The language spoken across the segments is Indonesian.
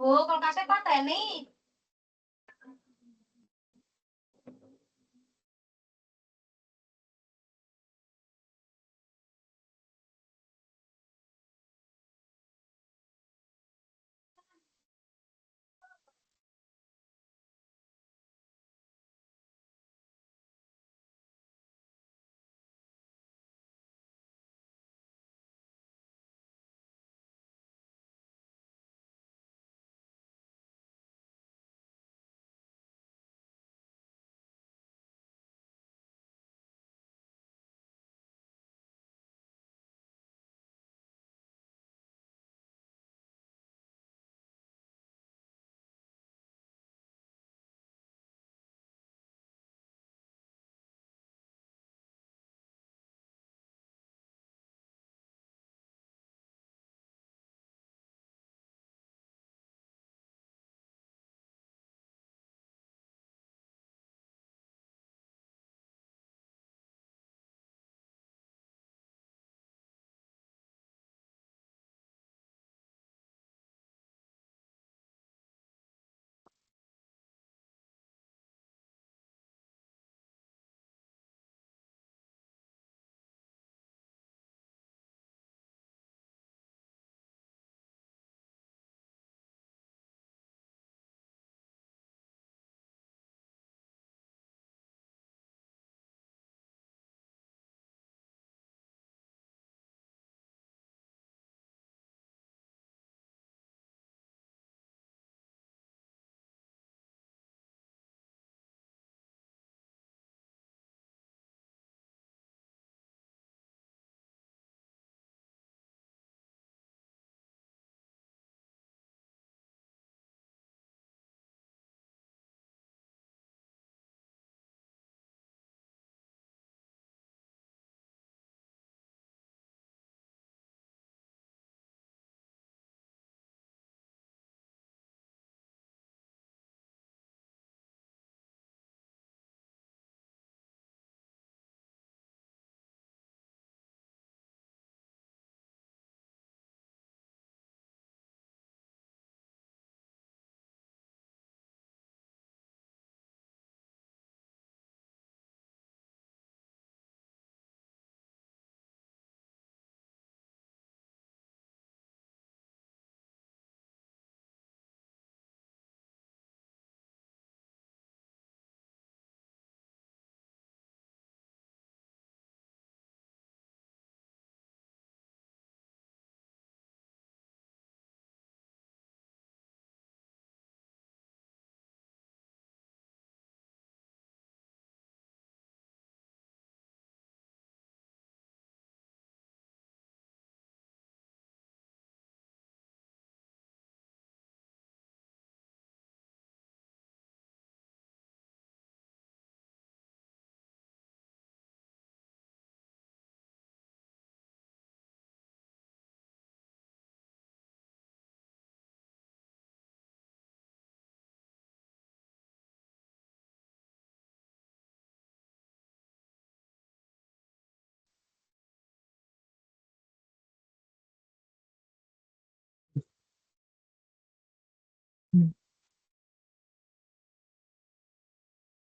Oh, kulkasnya pateni.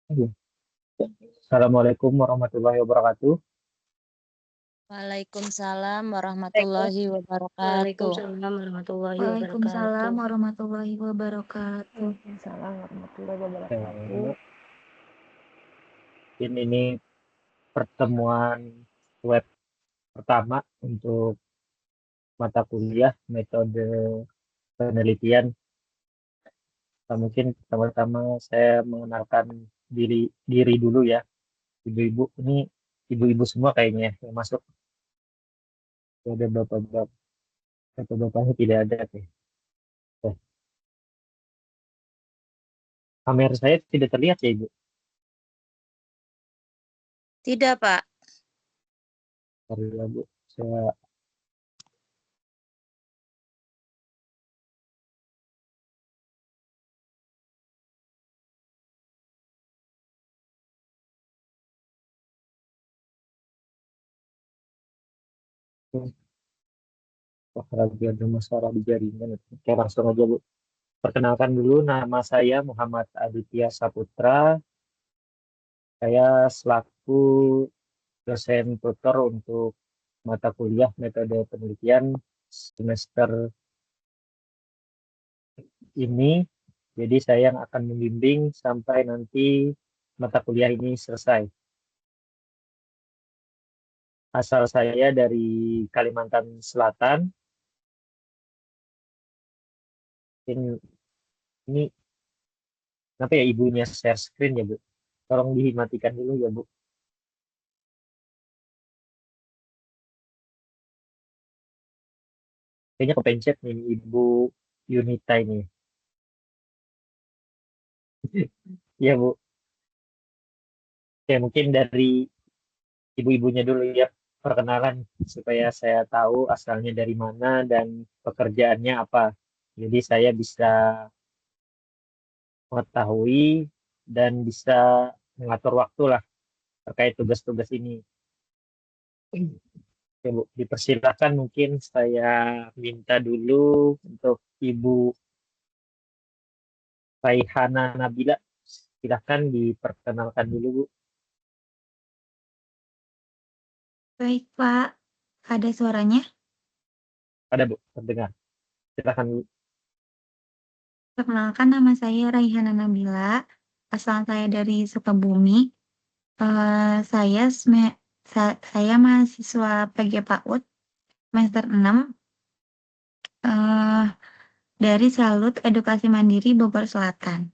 Iya. Assalamualaikum warahmatullahi wabarakatuh. Waalaikumsalam warahmatullahi wabarakatuh. Waalaikumsalam warahmatullahi Waalaikumsalam wabarakatuh. warahmatullahi wabarakatuh. Waalaikumsalam warahmatullahi wabarakatuh. Ini pertemuan web pertama untuk mata kuliah metode penelitian. Nah, mungkin pertama-tama saya mengenalkan diri diri dulu ya. Ibu-ibu ini ibu-ibu semua kayaknya yang masuk. Ada bapak-bapak, bapak-bapaknya tidak ada. Oke. Kamera saya tidak terlihat ya Ibu. Tidak, Pak. Sorry ya Bu. Saya lagi ada masalah di jaringan. Oke, langsung aja Bu. Perkenalkan dulu, nama saya Muhammad Aditya Saputra. Saya selaku dosen tutor untuk mata kuliah metode penelitian semester ini. Jadi saya yang akan membimbing sampai nanti mata kuliah ini selesai. Asal saya dari Kalimantan Selatan. Ini kenapa ya ibunya share screen ya Bu? Tolong dimatikan dulu ya Bu. Kayaknya kepencet nih Ibu Yunita ini. Ya Bu. Oke, mungkin dari ibu-ibunya dulu ya perkenalan supaya saya tahu asalnya dari mana dan pekerjaannya apa. Jadi saya bisa mengetahui dan bisa mengatur waktu lah terkait tugas-tugas ini. Oke, Bu, dipersilakan mungkin saya minta dulu untuk Ibu Raihana Nabila. Silakan diperkenalkan dulu, Bu. Baik, Pak. Ada suaranya? Ada, Bu, terdengar. Silakan, Bu. Perkenalkan, nama saya Raihana Nabila. Asal saya dari Sukabumi. Saya mahasiswa PG PAUD semester 6 eh, dari Salut Edukasi Mandiri Bogor Selatan.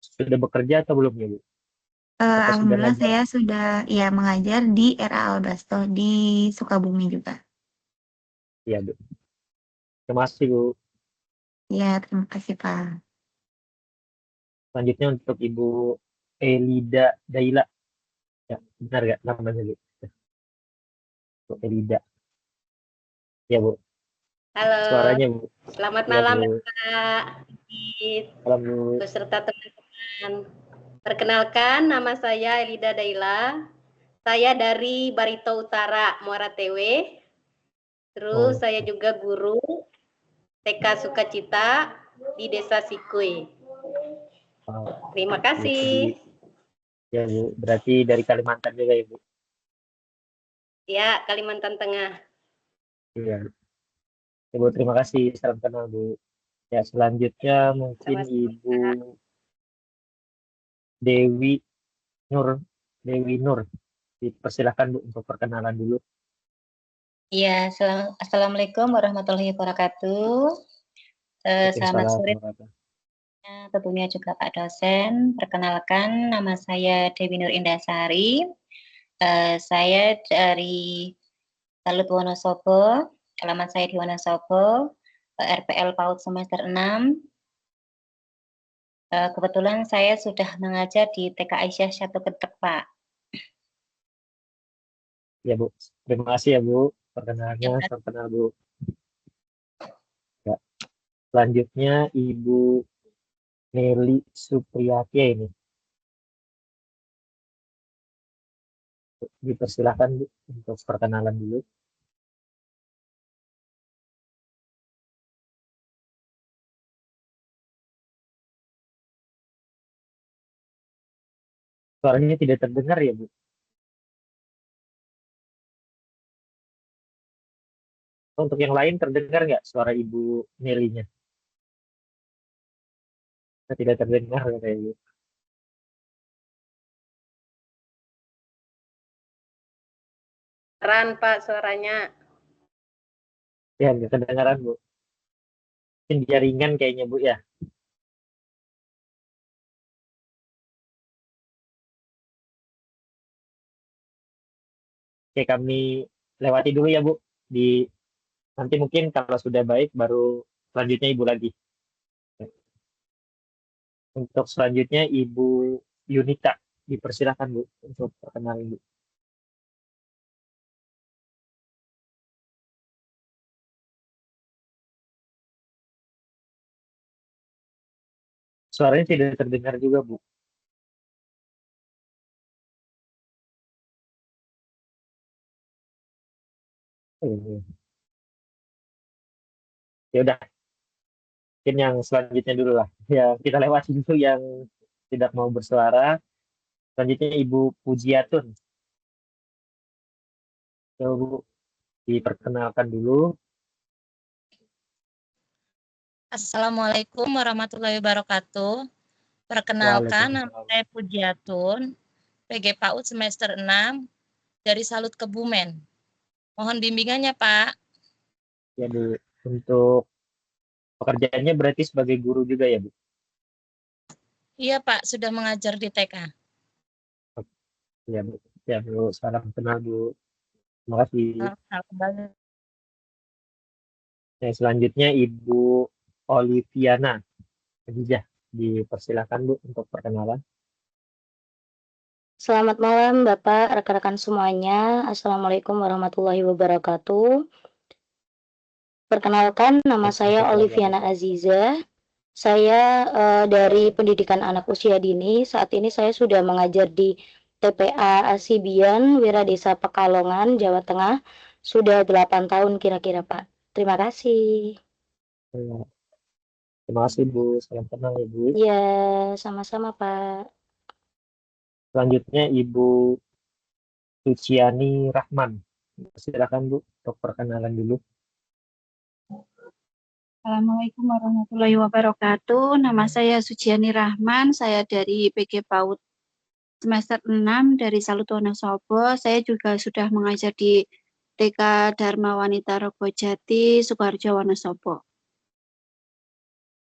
Sudah bekerja atau belum ya, Bu? Atau sudah Alhamdulillah ngajar? saya sudah ya mengajar di RA Albasto di Sukabumi juga. Iya, Bu. Terima kasih, Bu. Ya, terima kasih, Pak. Selanjutnya untuk Ibu Elida Daila. Ya, benar nggak namanya, Bu? Bu Elida. Ya, Bu. Halo, Suaranya, Bu. selamat Ya, malam Bu. Kak, Salam, Bu. beserta teman-teman. Perkenalkan, nama saya Elida Daila. Saya dari Barito Utara, Muara Tewe. Terus Oh, saya juga guru TK Sukacita di Desa Sikui. oh, Terima ya, jadi, kasih. ya, Bu. Berarti dari Kalimantan juga ya, Bu? Ya, Kalimantan Tengah. Iya. Ya, Bu, terima kasih. Salam kenal, Bu. Ya, selanjutnya mungkin Sama-sama. Ibu Dewi Nur. Dewi Nur. Dipersilakan, Bu, untuk perkenalan dulu. Iya, Assalamualaikum warahmatullahi wabarakatuh. Selamat Waalaikumsalam sore warahmatullahi tentunya juga Pak dosen. Perkenalkan, nama saya Dewi Nur Indasari. Saya dari Salut Wonosobo. Alamat saya di Wonosobo. RPL PAUD semester 6. Kebetulan saya sudah mengajar di TK Aisyah 1 Ketek, Pak. Ya, Bu. Terima kasih ya, Bu. Perkenalannya, Ya, salam kenal, Bu. Ya. Selanjutnya, Ibu Nelly Supriyati ini. Dipersilakan, Bu, untuk perkenalan dulu. Suaranya tidak terdengar ya, Bu. Untuk yang lain terdengar nggak suara Ibu Nelly-nya? Tidak terdengar kayaknya. Ran Pak suaranya. Ya, nggak kedengaran, Bu. Mungkin jaringan kayaknya, Bu, ya. Oke, kami lewati dulu ya, Bu. Nanti mungkin kalau sudah baik, baru selanjutnya Ibu lagi. Untuk selanjutnya, Ibu Yunita. Dipersilakan, Bu, untuk perkenalan, Bu. Suaranya tidak terdengar juga, Bu. Ini. Ya udah, mungkin yang selanjutnya dulu lah. Ya, kita lewati dulu yang tidak mau bersuara. Selanjutnya Ibu Pujiatun. Coba Bu, diperkenalkan dulu. Assalamualaikum warahmatullahi wabarakatuh. Perkenalkan, nama Waalaikumsalam. saya Pujiatun, PG PAUD semester 6 dari Salut Kebumen. Mohon bimbingannya, Pak. Ya Bu, untuk pekerjaannya berarti sebagai guru juga ya Bu? Iya, Pak, sudah mengajar di TK. Ya Bu, ya Bu, salam kenal Bu. Terima kasih. Kembali. Yang selanjutnya Ibu Oliviana Khadijah. Dipersilakan Bu untuk perkenalan. Selamat malam Bapak, rekan-rekan semuanya. Assalamualaikum warahmatullahi wabarakatuh. Perkenalkan, nama saya Oliviana Aziza. Saya dari Pendidikan Anak Usia Dini. Saat ini saya sudah mengajar di TPA Asibian, Wiradesa Pekalongan, Jawa Tengah. Sudah 8 tahun kira-kira Pak. Terima kasih. Terima kasih Bu, salam kenal ya Bu. Ya, sama-sama Pak. Selanjutnya Ibu Suciani Rahman. Silakan Bu untuk perkenalan dulu. Assalamualaikum warahmatullahi wabarakatuh. Nama saya Suciani Rahman, saya dari PG PAUD semester 6 dari Salut Wonosobo. Saya juga sudah mengajar di TK Dharma Wanita Rogojati, Sukoharjo, Wonosobo.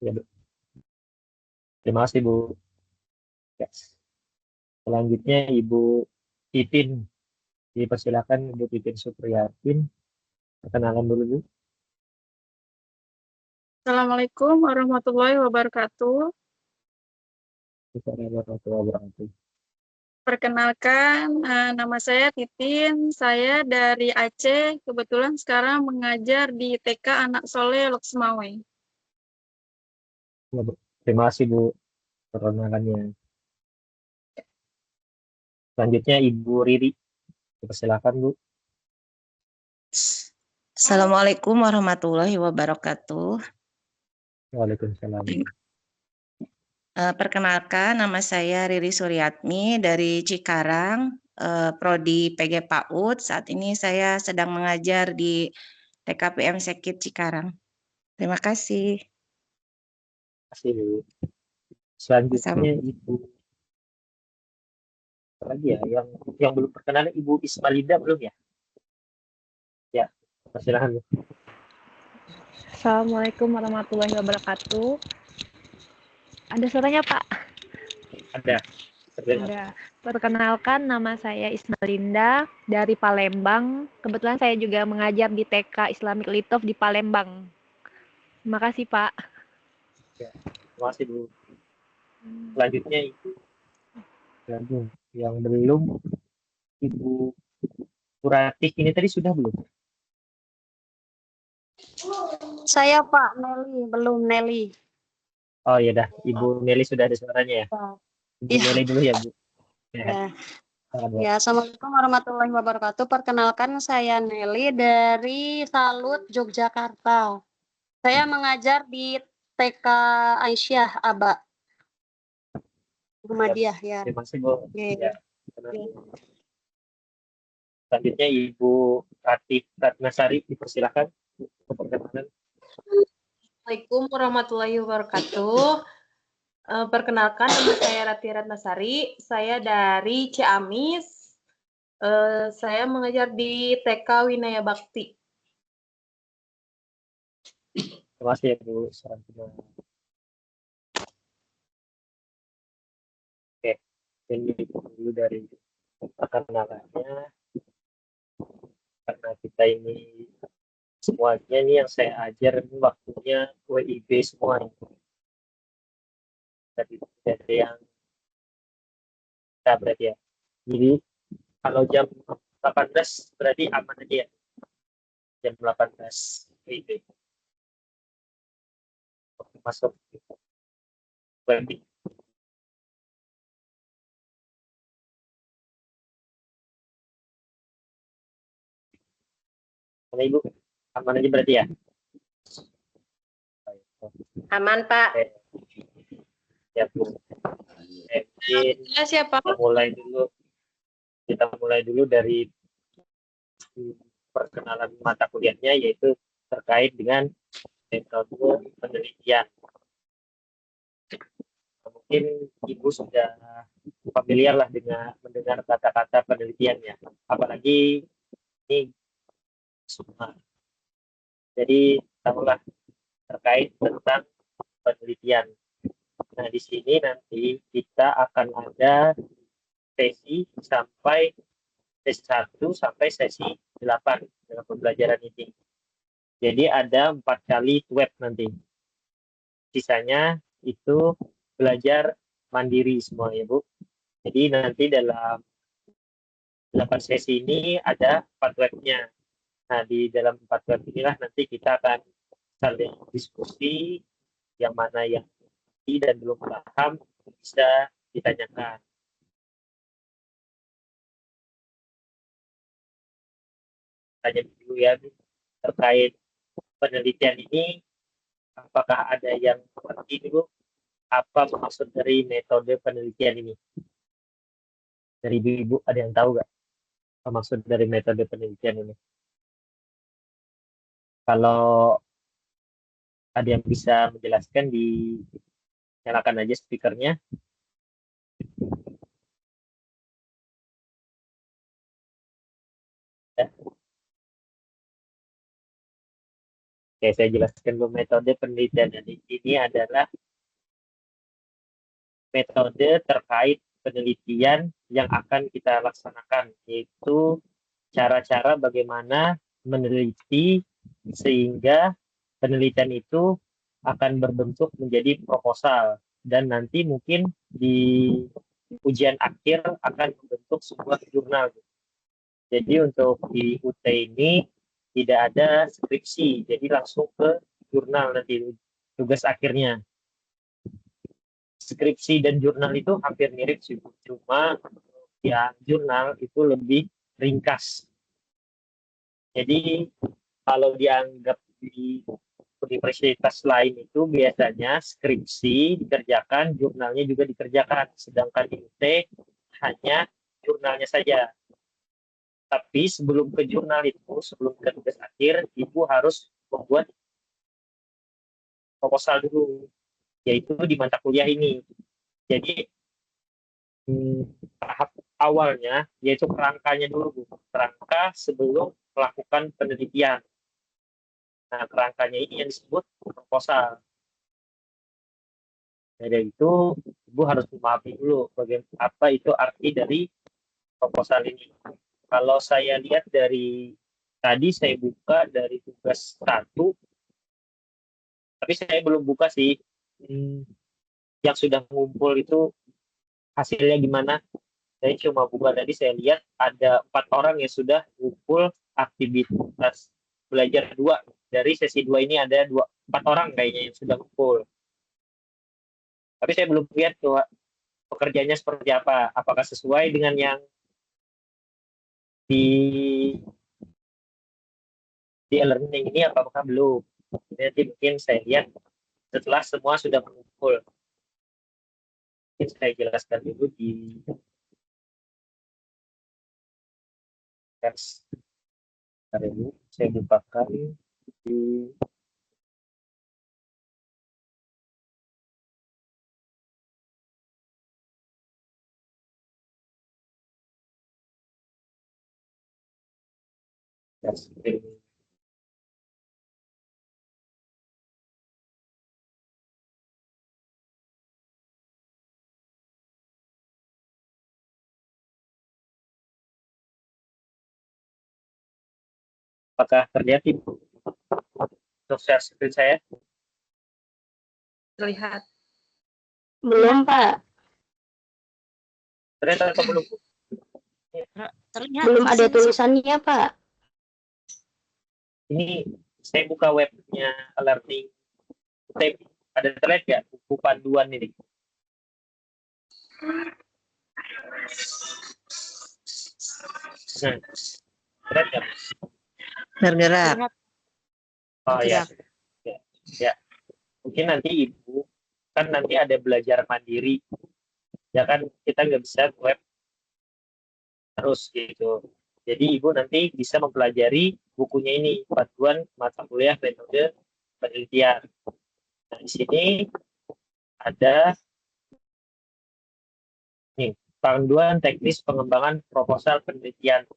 Ya, Bu. Terima kasih Bu. Yes. Selanjutnya Ibu Titin. Dipersilakan Ibu Titin Supriyatin. Perkenalan dulu Bu. Assalamualaikum warahmatullahi wabarakatuh. Assalamualaikum warahmatullahi wabarakatuh. Perkenalkan, nama saya Titin, saya dari Aceh, kebetulan sekarang mengajar di TK Anak Soleh Loksmawe. Ya, Bu. Terima kasih Bu perkenalannya. Selanjutnya Ibu Riri. Dipersilakan Bu. Assalamualaikum warahmatullahi wabarakatuh. Waalaikumsalam. Perkenalkan, nama saya Riri Suryatmi dari Cikarang, Prodi PG PAUD. Saat ini saya sedang mengajar di TKPM Sekit Cikarang. Terima kasih. Terima kasih Bu. Selanjutnya Ibu apa lagi ya yang belum perkenalan Ibu Ismalinda belum ya? Ya, persilakan Bu. Assalamualaikum warahmatullahi wabarakatuh. Ada suaranya Pak? Ada. Ada. Perkenalkan, nama saya Ismalinda dari Palembang. Kebetulan saya juga mengajar di TK Islamic Litov di Palembang. Terima kasih Pak. Ya, terima kasih Bu. Selanjutnya Ibu yang belum Ibu Puratik ini tadi sudah belum? Saya Pak Nelly, belum Nelly. Oh ya dah, Ibu Nelly sudah ada suaranya ya. Ibu Ya. Nelly dulu ya Bu. Ya. Ya, Assalamualaikum warahmatullahi wabarakatuh. Perkenalkan, saya Nelly dari Salut, Yogyakarta. Saya mengajar di TK Aisyah Aba. Muhammadiyah ya. Terima kasih Bu. Ya. Selanjutnya Ibu Ratnasari dipersilakan untuk perkenalan. Assalamualaikum warahmatullahi wabarakatuh. Perkenalkan, nama saya Rati Ratnasari. Saya dari Ciamis. Saya mengajar di TK Winaya Bakti. Terima kasih ya Bu. Salam kenal. Oke, ini dulu dari perkenalannya. Karena kita ini semuanya nih yang saya ajar ini waktunya WIB semua. Tadi ada yang kita berarti ya. Jadi kalau jam 18 berarti aman aja ya. Jam 18 WIB. Masuk webinar. Mana Ibu? Aman aja berarti ya? Aman, Pak. Ya, Bu. Mungkin Ya, siapa? kita mulai dulu dari perkenalan mata kuliahnya, yaitu terkait dengan metode penelitian. Mungkin Ibu sudah familiar lah dengan mendengar kata-kata penelitiannya, apalagi ini semua. Jadi tahulah terkait tentang penelitian. Nah, di sini nanti kita akan ada sesi sampai sesi 1 sampai sesi 8 dalam pembelajaran ini. Jadi ada 4 kali web nanti. Sisanya itu belajar mandiri semua ya Bu. Jadi nanti dalam 8 sesi ini ada 4 webnya. Nah, di dalam 4 web inilah nanti kita akan saling diskusi, yang mana yang dan belum paham bisa ditanyakan. Tanya dulu ya terkait penelitian ini, apakah ada yang mengerti dulu apa maksud dari metode penelitian ini? Dari Ibu ada yang tahu nggak apa maksud dari metode penelitian ini? Kalau ada yang bisa menjelaskan, dinyalakan aja speakernya. Ya. Oke, saya jelaskan dulu metode penelitian ini adalah metode terkait penelitian yang akan kita laksanakan, yaitu cara-cara bagaimana meneliti sehingga penelitian itu akan berbentuk menjadi proposal dan nanti mungkin di ujian akhir akan membentuk sebuah jurnal. Jadi untuk di UT ini tidak ada skripsi, jadi langsung ke jurnal nanti tugas akhirnya. Skripsi dan jurnal itu hampir mirip sih, cuma ya jurnal itu lebih ringkas. Jadi kalau dianggap di universitas lain itu biasanya skripsi dikerjakan, jurnalnya juga dikerjakan, sedangkan di UT hanya jurnalnya saja. Tapi sebelum ke jurnal itu, sebelum ke tugas akhir, Ibu harus membuat proposal dulu, yaitu di mata kuliah ini. Jadi tahap awalnya yaitu kerangkanya dulu, kerangka sebelum melakukan penelitian. Nah, kerangkanya ini yang disebut proposal. Dari itu, Ibu harus memahami dulu bagaimana apa itu arti dari proposal ini. Kalau saya lihat dari tadi saya buka dari tugas 1, tapi saya belum buka sih yang sudah ngumpul itu hasilnya gimana. Saya cuma buka tadi, saya lihat ada 4 orang yang sudah ngumpul aktivitas belajar 2. Dari sesi 2 ini ada 4 orang kayaknya yang sudah ngumpul. Tapi saya belum lihat tuh pekerjaannya seperti apa. Apakah sesuai dengan yang di e-learning ini, apakah belum. Nanti mungkin saya lihat setelah semua sudah mengumpul. Mungkin saya jelaskan dulu di teks. Hari ini saya bukakan di teks. Apakah terlihat Ibu untuk share screen saya? Terlihat. Belum, Pak. Terlihat atau belum? Terlihat. Belum ada tulisannya, Pak. Ini saya buka webnya e-learning. Ada terlihat nggak buku panduan ini? Nah, terlihat nggak? Bergerak. Oh ya, Bergerak. ya. Mungkin nanti Ibu, kan nanti ada belajar mandiri. Ya kan, kita nggak bisa web terus gitu. Jadi Ibu nanti bisa mempelajari bukunya ini, Panduan Mata Kuliah Metode Penelitian. Nah, di sini ada nih, Panduan Teknis Pengembangan Proposal Penelitian.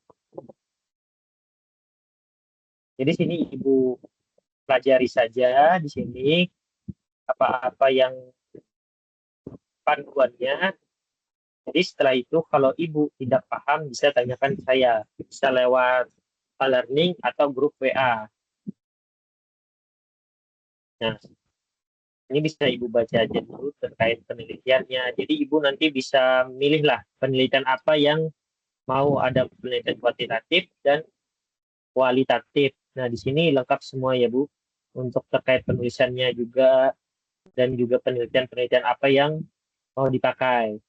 Jadi sini Ibu pelajari saja di sini apa-apa yang panduannya. Jadi setelah itu kalau Ibu tidak paham bisa tanyakan ke saya. Bisa lewat e-learning atau grup WA. Nah, ini bisa Ibu baca aja dulu terkait penelitiannya. Jadi Ibu nanti bisa milihlah penelitian apa yang mau, ada penelitian kuantitatif dan kualitatif. Nah, di sini lengkap semua ya Bu. Untuk terkait penulisannya juga dan juga penelitian-penelitian apa yang mau dipakai.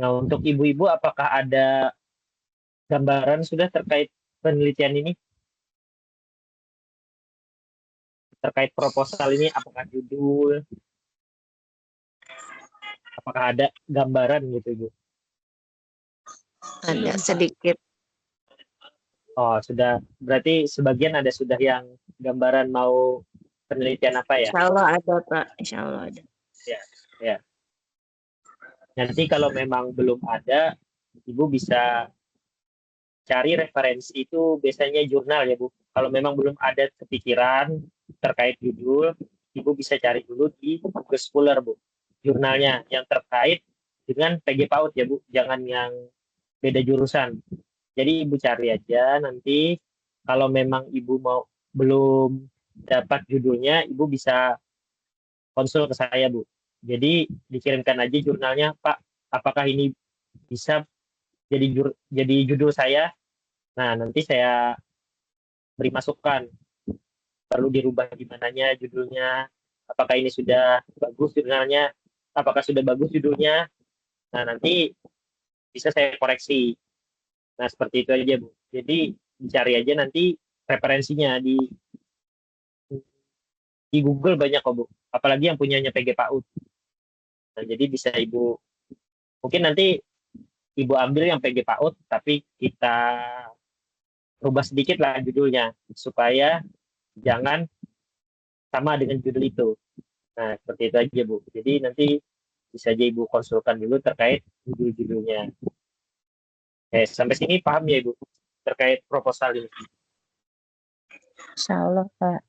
Nah, untuk ibu-ibu apakah ada gambaran sudah terkait penelitian ini? Terkait proposal ini, apakah judul? Apakah ada gambaran gitu, Ibu? Ada sedikit. Oh, sudah. Berarti sebagian ada sudah yang gambaran mau penelitian apa ya? Insya Allah ada, Pak. Insya Allah ada. Ya, ya. Nanti kalau memang belum ada, Ibu bisa cari referensi itu biasanya jurnal ya Bu. Kalau memang belum ada kepikiran terkait judul, Ibu bisa cari dulu di Google Scholar Bu. Jurnalnya yang terkait dengan PG PAUD ya Bu, jangan yang beda jurusan. Jadi Ibu cari aja nanti kalau memang Ibu mau belum dapat judulnya, Ibu bisa konsul ke saya Bu. Jadi dikirimkan aja jurnalnya, Pak, apakah ini bisa jadi judul saya? Nah, nanti saya beri masukan. Perlu dirubah gimananya judulnya, apakah ini sudah bagus jurnalnya, apakah sudah bagus judulnya. Nah, nanti bisa saya koreksi. Nah, seperti itu aja, Bu. Jadi, dicari aja nanti referensinya di Google banyak kok, Bu. Apalagi yang punyanya PG PAUD. Nah, jadi bisa Ibu, mungkin nanti Ibu ambil yang PG PAUD, tapi kita rubah sedikit lah judulnya, supaya jangan sama dengan judul itu. Nah, seperti itu aja, Bu. Jadi nanti bisa aja Ibu konsulkan dulu terkait judul-judulnya. Sampai sini paham ya, Ibu? Terkait proposal ini. Insya Allah, Pak.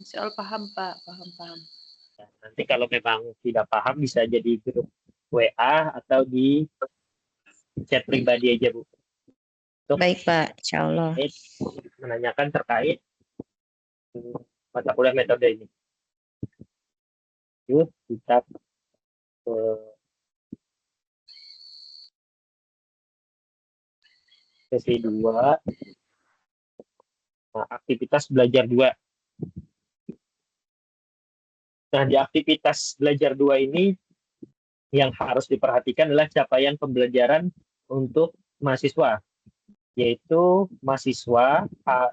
Insya Allah paham, Pak. Paham. Nah, nanti kalau memang tidak paham bisa jadi grup WA atau di chat pribadi aja, Bu. Untuk Baik, Pak. Insya Allah. menanyakan terkait mata kuliah metode ini. Yuk, kita ke sesi 2. Nah, aktivitas belajar 2. Nah, di aktivitas belajar 2 ini yang harus diperhatikan adalah capaian pembelajaran untuk mahasiswa, yaitu mahasiswa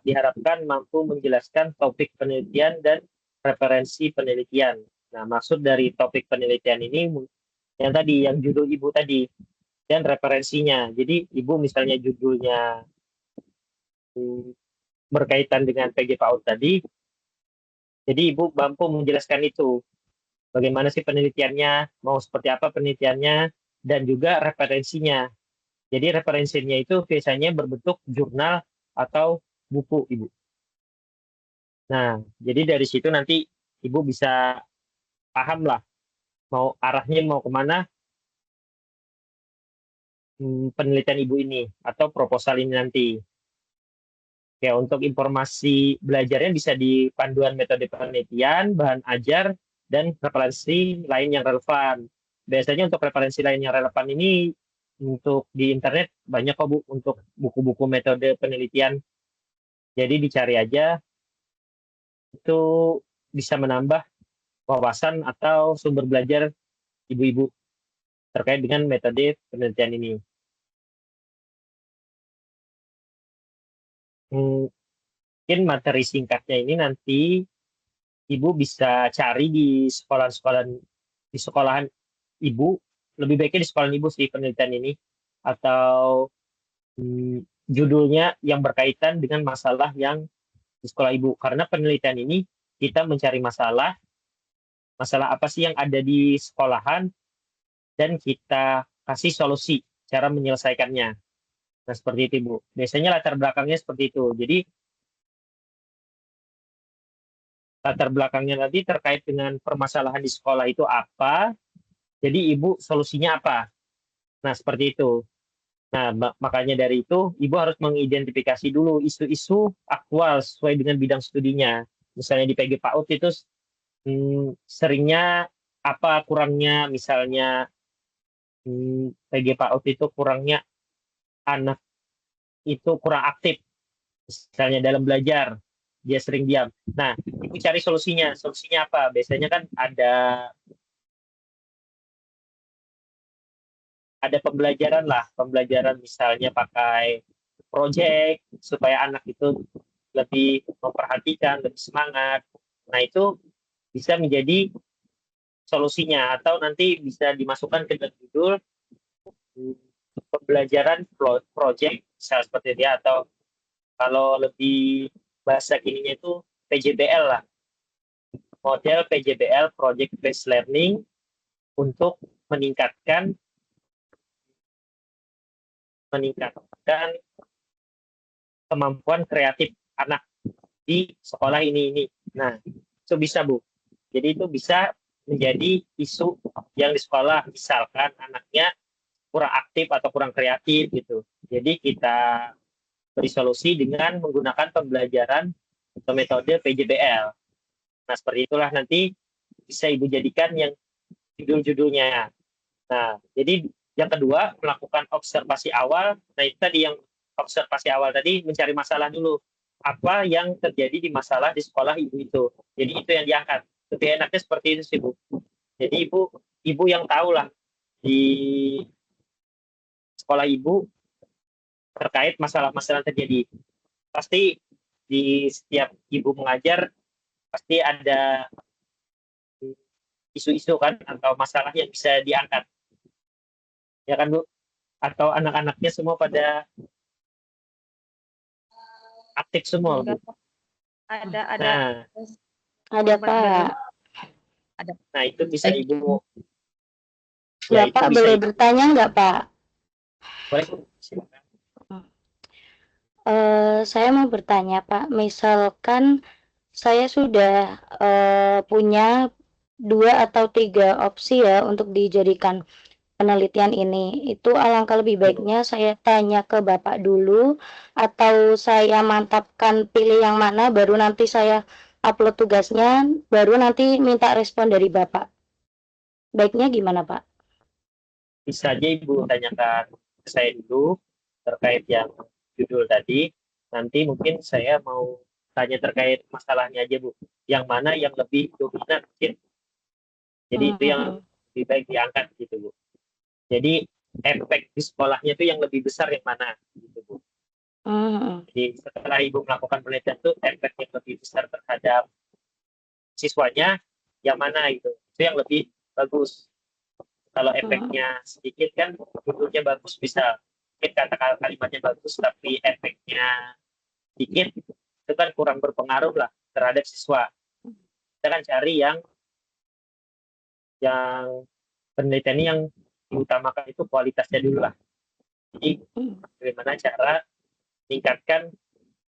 diharapkan mampu menjelaskan topik penelitian dan referensi penelitian. Nah, maksud dari topik penelitian ini yang tadi, yang judul Ibu tadi, dan referensinya. Jadi, Ibu misalnya judulnya berkaitan dengan PG PAUD tadi, jadi Ibu mampu menjelaskan itu. Bagaimana sih penelitiannya, mau seperti apa penelitiannya, dan juga referensinya. Jadi referensinya itu biasanya berbentuk jurnal atau buku, Ibu. Nah, jadi dari situ nanti Ibu bisa paham lah, mau arahnya mau kemana penelitian Ibu ini, atau proposal ini nanti. Ya, untuk informasi belajarnya bisa di panduan metode penelitian, bahan ajar, dan referensi lain yang relevan. Biasanya untuk referensi lain yang relevan ini untuk di internet banyak kok Bu, untuk buku-buku metode penelitian. Jadi dicari aja, itu bisa menambah wawasan atau sumber belajar ibu-ibu terkait dengan metode penelitian ini. mungkin materi singkatnya ini nanti Ibu bisa cari di sekolahan Ibu, lebih baiknya di sekolahan Ibu sih penelitian ini, atau judulnya yang berkaitan dengan masalah yang di sekolah Ibu. Karena penelitian ini kita mencari masalah apa sih yang ada di sekolahan, dan kita kasih solusi cara menyelesaikannya. Nah, seperti itu, Bu. Biasanya latar belakangnya seperti itu. Jadi, latar belakangnya nanti terkait dengan permasalahan di sekolah itu apa, jadi Ibu solusinya apa. Nah, seperti itu. Nah, makanya dari itu, Ibu harus mengidentifikasi dulu isu-isu aktual sesuai dengan bidang studinya. Misalnya di PG PAUD itu seringnya apa kurangnya, misalnya PG PAUD itu kurangnya anak itu kurang aktif, misalnya dalam belajar, dia sering diam. Nah, Ibu cari solusinya. Solusinya apa? Biasanya kan ada pembelajaran lah, pembelajaran misalnya pakai project supaya anak itu lebih memperhatikan, lebih semangat. Nah, itu bisa menjadi solusinya, atau nanti bisa dimasukkan ke dalam judul pembelajaran project, misal seperti itu, atau kalau lebih bahasa kininya itu PJBL lah, model PJBL, project based learning, untuk meningkatkan kemampuan kreatif anak di sekolah ini. Nah, itu bisa, Bu. Jadi itu bisa menjadi isu yang di sekolah, misalkan anaknya kurang aktif atau kurang kreatif gitu. Jadi kita beri solusi dengan menggunakan pembelajaran atau metode PJBL. Nah, seperti itulah nanti bisa Ibu jadikan yang judul-judulnya. Nah, jadi yang kedua, melakukan observasi awal. Nah, itu tadi yang observasi awal tadi, mencari masalah dulu. Apa yang terjadi di masalah di sekolah Ibu itu. Jadi itu yang diangkat. Lebih enaknya seperti itu sih, Bu. Jadi Ibu yang tahu lah di sekolah Ibu terkait masalah-masalah yang terjadi. Pasti di setiap Ibu mengajar, pasti ada isu-isu kan, atau masalah yang bisa diangkat. Ya kan, Bu? Atau anak-anaknya semua pada aktif semua, Bu? Ada. Nah, Ada, Pak. nah itu bisa Ibu. Ya, Bapak itu bisa boleh Ibu. bertanya nggak, Pak? Boleh, Bu. Silakan. Saya mau bertanya, Pak. Misalkan saya sudah punya 2 atau 3 opsi ya untuk dijadikan penelitian ini. Itu alangkah lebih baiknya saya tanya ke Bapak dulu, atau saya mantapkan pilih yang mana, baru nanti saya upload tugasnya, baru nanti minta respon dari Bapak. Baiknya gimana, Pak? Bisa aja Ibu tanyakan ke saya dulu terkait yang judul tadi. Nanti mungkin saya mau tanya terkait masalahnya aja, Bu. Yang mana yang lebih dominan mungkin. Jadi itu yang lebih baik diangkat gitu, Bu. Jadi efek di sekolahnya itu yang lebih besar yang mana gitu, Bu. Jadi setelah Ibu melakukan penelitian itu, efek yang lebih besar terhadap siswanya yang mana itu yang lebih bagus. Kalau efeknya sedikit kan judulnya bagus, bisa mungkin kata kalimatnya bagus, tapi efeknya sedikit, itu kan kurang berpengaruh lah terhadap siswa. Kita kan cari yang penelitian yang diutamakan itu kualitasnya dulu lah. Jadi bagaimana cara meningkatkan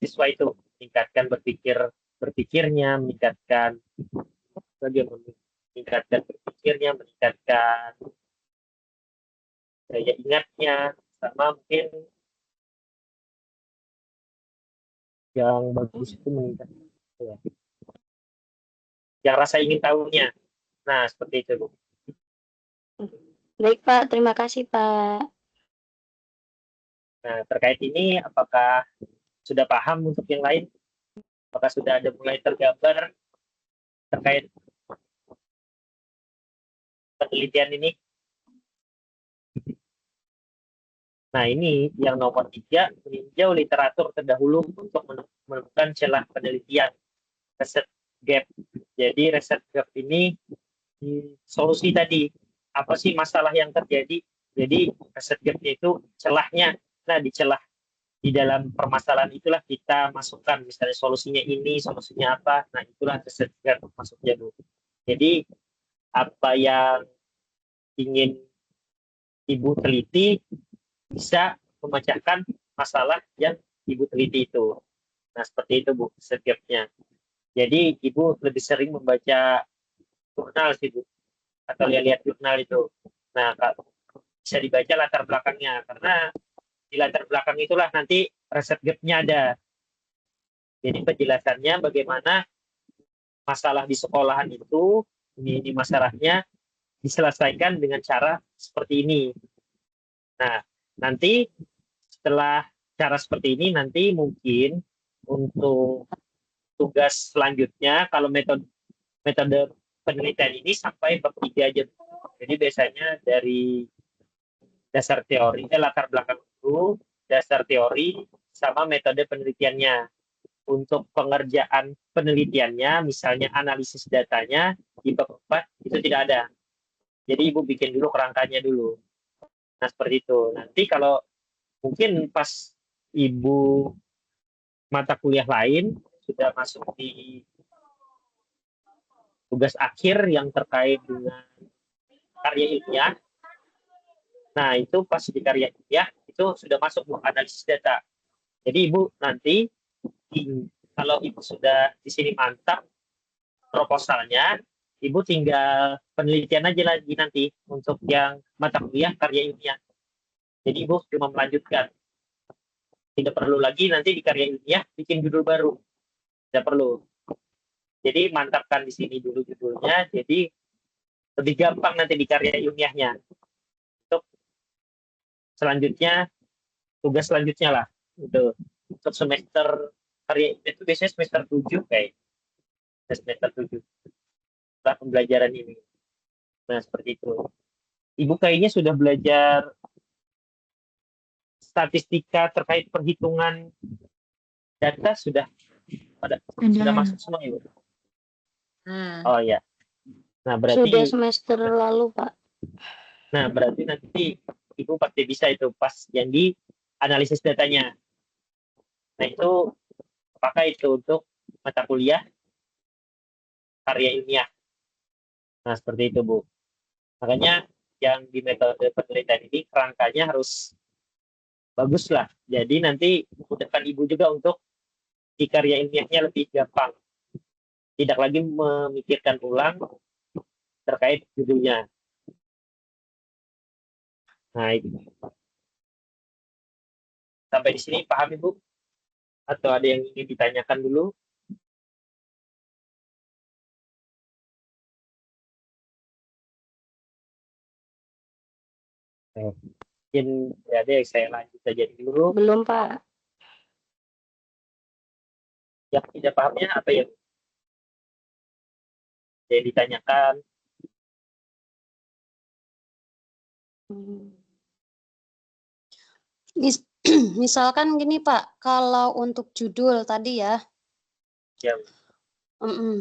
siswa itu, meningkatkan berpikirnya, meningkatkan daya ingatnya, sama mungkin yang bagus itu meningkatkan ya, yang rasa ingin tahunya. Nah, seperti itu, Bu. Baik, Pak. Terima kasih, Pak. Nah, terkait ini, apakah sudah paham untuk yang lain? Apakah sudah ada mulai tergambar terkait penelitian ini? Nah, ini yang nomor 3, meninjau literatur terdahulu untuk menemukan celah penelitian, research gap. Jadi research gap ini solusi tadi, apa sih masalah yang terjadi? Jadi research gap-nya itu celahnya. Nah, di dalam permasalahan itulah kita masukkan, misalnya solusinya ini, solusinya apa. Nah, itulah research gap masuknya, Bu. Jadi apa yang ingin Ibu teliti bisa memecahkan masalah yang Ibu teliti itu. Nah, seperti itu, Bu, setiapnya. Jadi, Ibu lebih sering membaca jurnal sih, Bu, atau lihat jurnal itu. Nah, bisa dibaca latar belakangnya, karena di latar belakang itulah nanti resep gap-nya ada. Jadi, penjelasannya bagaimana masalah di sekolahan itu, ini masalahnya diselesaikan dengan cara seperti ini. Nah, nanti setelah cara seperti ini, nanti mungkin untuk tugas selanjutnya, kalau metode penelitian ini sampai bab 3 aja. Jadi biasanya dari dasar teori, latar belakang dulu, dasar teori, sama metode penelitiannya. Untuk pengerjaan penelitiannya, misalnya analisis datanya, di bab 4 itu tidak ada. Jadi Ibu bikin dulu kerangkanya dulu. Nah, seperti itu. Nanti kalau mungkin pas Ibu mata kuliah lain sudah masuk di tugas akhir yang terkait dengan karya ilmiah. Nah, itu pas di karya ilmiah itu sudah masuk Bu, analisis data. Jadi Ibu nanti kalau Ibu sudah di sini mantap proposalnya, Ibu tinggal penelitian aja lagi nanti untuk yang mata kuliah karya ilmiah. Jadi Ibu cuma melanjutkan. Tidak perlu lagi nanti di karya ilmiah bikin judul baru. Tidak perlu. Jadi mantapkan di sini dulu judulnya, jadi lebih gampang nanti di karya ilmiahnya. Untuk selanjutnya, tugas selanjutnya lah. Untuk semester karya itu biasanya semester 7 kayak. Semester 7. Setelah pembelajaran ini. Nah, seperti itu. Ibu kayaknya sudah belajar statistika terkait perhitungan data sudah masuk semua, Ibu? Oh ya. Nah, berarti sudah semester lalu, Pak. Nah, berarti nanti Ibu pasti bisa itu pas yang di analisis datanya. Nah, itu apakah itu untuk mata kuliah karya ilmiah. Nah, seperti itu, Bu. Makanya yang di metode penelitian ini kerangkanya harus bagus lah. Jadi nanti memudahkan Ibu juga untuk di karya ilmiahnya lebih gampang. Tidak lagi memikirkan ulang terkait judulnya. Nah, itu. Sampai di sini paham, Ibu? Atau ada yang ingin ditanyakan dulu? Mungkin ya ada yang saya lanjut saja dulu. Belum, Pak. Yang tidak pahamnya apa yang saya ditanyakan? Misalkan gini Pak, kalau untuk judul tadi ya,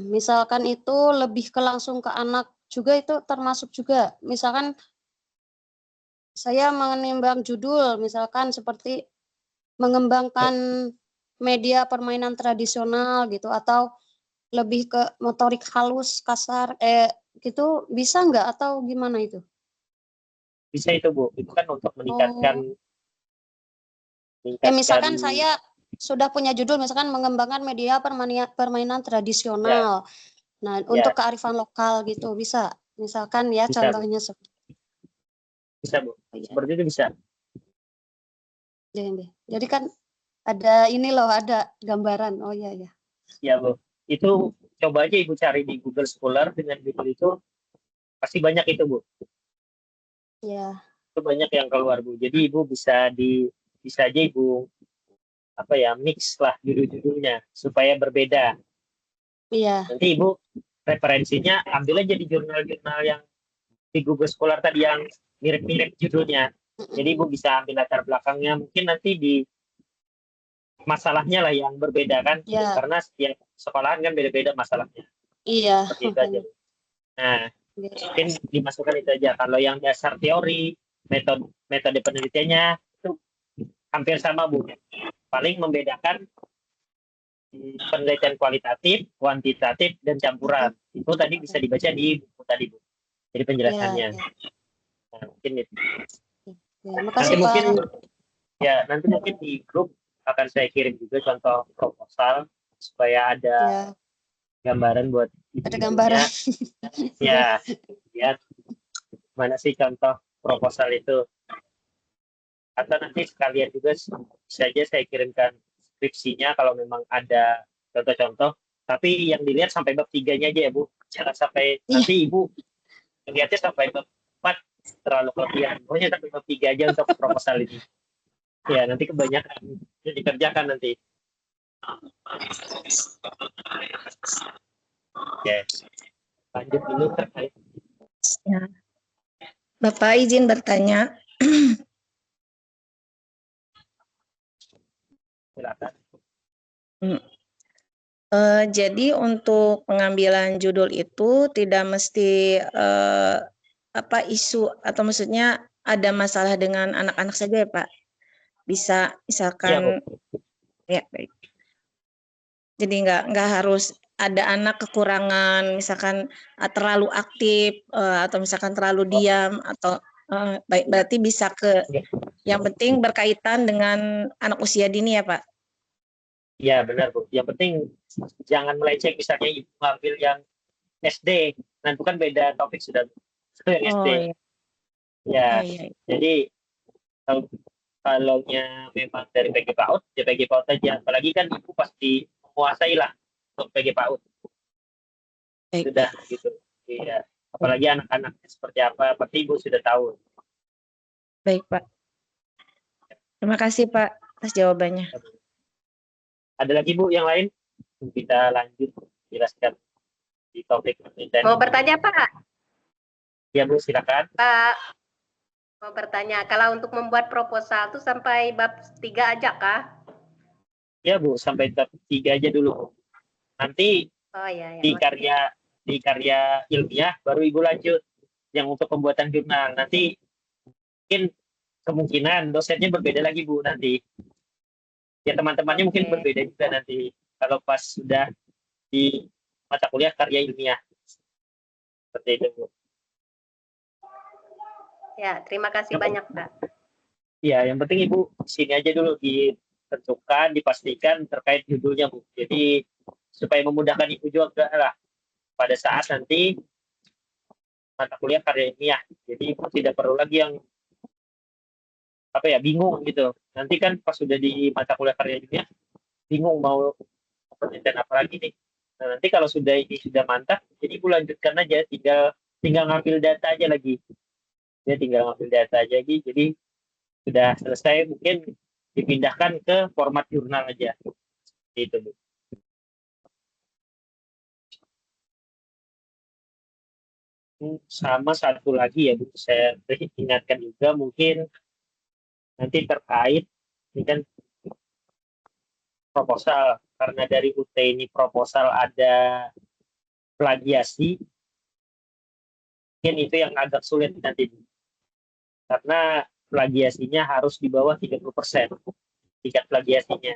misalkan itu lebih ke langsung ke anak juga, itu termasuk juga. Misalkan saya menimbang judul, misalkan seperti mengembangkan media permainan tradisional gitu, atau lebih ke motorik halus, kasar, gitu, bisa nggak atau gimana itu? Bisa itu, Bu. Itu kan untuk meningkatkan. Misalkan saya sudah punya judul, misalkan mengembangkan media permainan tradisional. Nah, untuk kearifan lokal gitu, bisa. Misalkan ya, bisa, contohnya seperti. Bisa, Bu. Seperti itu bisa. Jadi kan ada ini loh, ada gambaran. Oh iya, ya. Ya, Bu. Itu coba aja Ibu cari di Google Scholar dengan judul itu, pasti banyak itu, Bu. Ya. Itu banyak yang keluar, Bu. Jadi Ibu bisa aja Ibu mix lah judul-judulnya supaya berbeda. Iya. Nanti Ibu referensinya ambil aja di jurnal-jurnal yang di Google Scholar tadi yang mirip-mirip judulnya. Jadi Ibu bisa ambil latar belakangnya, mungkin nanti di masalahnya lah yang berbeda kan, Ya, karena setiap sekolahan kan beda-beda masalahnya. iya. Seperti itu aja. Bu. Nah, Iya. mungkin dimasukkan itu aja. Kalau yang dasar teori, metode penelitiannya itu hampir sama Bu. Paling membedakan penelitian kualitatif, kuantitatif, dan campuran. Itu tadi bisa dibaca di buku tadi Bu. Jadi penjelasannya. Ya, ya. Nah, mungkin itu. Ya, Nanti makasih mungkin Pak. nanti mungkin di grup akan saya kirim juga contoh proposal supaya ada Ya, gambaran buat ada ibu-ibunya. gambaran. Ya, lihat mana sih contoh proposal itu. Atau nanti sekalian juga bisa aja saya kirimkan skripsinya kalau memang ada contoh-contoh. Tapi yang dilihat sampai bab 3-nya aja ya Bu. Jangan sampai nanti Ibu lihatnya sampai bab 4 terlalu kelebihan. Pokoknya sampai bab 3 aja untuk proposal ini. Ya, nanti kebanyakan dikerjakan nanti. Oke. Lanjut dulu terkait. Ya. Bapak izin bertanya. Silakan. Jadi untuk pengambilan judul itu tidak mesti isu atau maksudnya ada masalah dengan anak-anak saja ya Pak? Bisa misalkan ya baik. Jadi nggak harus ada anak kekurangan misalkan terlalu aktif atau misalkan terlalu diam atau baik, berarti bisa ke yang penting berkaitan dengan anak usia dini ya Pak? Iya benar Bu. Yang penting jangan melenceng misalnya Ibu ngambil yang SD. Nah itu kan beda topik sudah. Yang SD. Iya. Ya. Iya. Jadi kalau memang dari PG PAUD, ya PG PAUD aja. Apalagi kan Ibu pasti menguasai lah untuk PG PAUD. Baik, sudah gitu. Iya. Apalagi anak-anaknya seperti apa, pasti Ibu sudah tahu. Baik Pak. Terima kasih Pak atas jawabannya. Ada lagi Bu yang lain? Kita lanjut jelaskan di topik penelitian. Mau bertanya Pak? Ya Bu, silakan. Pak, mau bertanya, kalau untuk membuat proposal itu sampai bab 3 aja kah? Ya Bu, sampai bab 3 aja dulu. Nanti di karya ilmiah baru Ibu lanjut yang untuk pembuatan jurnal. Nanti mungkin kemungkinan dosennya berbeda lagi Bu nanti. Ya teman-temannya mungkin berbeda juga nanti kalau pas sudah di mata kuliah karya ilmiah. Seperti itu Bu. Ya, terima kasih banyak Pak. Ya, yang penting Ibu sini aja dulu ditentukan, dipastikan terkait judulnya Bu. Jadi supaya memudahkan Ibu juga lah pada saat nanti mata kuliah karya ilmiah. Jadi Ibu tidak perlu lagi yang bingung gitu. Nanti kan pas sudah di mata kuliah karya ilmiah bingung mau penelitian apa lagi nih. Nah, nanti kalau sudah mantap, jadi Ibu lanjutkan aja, tinggal ngambil data aja lagi. Dia tinggal ngambil data aja lagi, jadi sudah selesai, mungkin dipindahkan ke format jurnal aja. Itu Bu. Sama satu lagi ya Bu, saya ingatkan juga mungkin nanti terkait ini kan proposal, karena dari UT ini proposal ada plagiasi, mungkin itu yang agak sulit nanti karena plagiasinya harus di bawah 30% tingkat plagiasinya.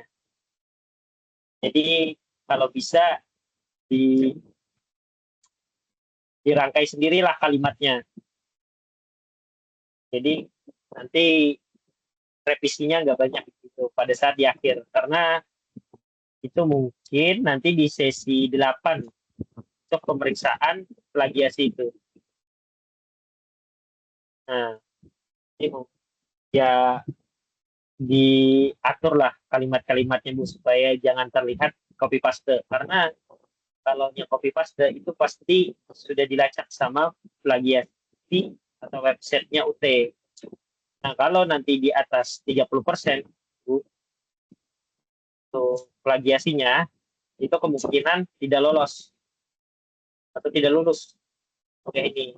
Jadi kalau bisa dirangkai sendirilah kalimatnya. Jadi nanti revisinya nggak banyak gitu pada saat di akhir, karena itu mungkin nanti di sesi 8 untuk pemeriksaan plagiasi itu. Nah, ini ya diaturlah kalimat-kalimatnya Bu supaya jangan terlihat copy paste, karena kalau copy paste itu pasti sudah dilacak sama plagiasi atau websitenya UT. Nah, kalau nanti di atas 30% Bu, untuk plagiasinya, itu kemungkinan tidak lolos atau tidak lulus. Oke ini.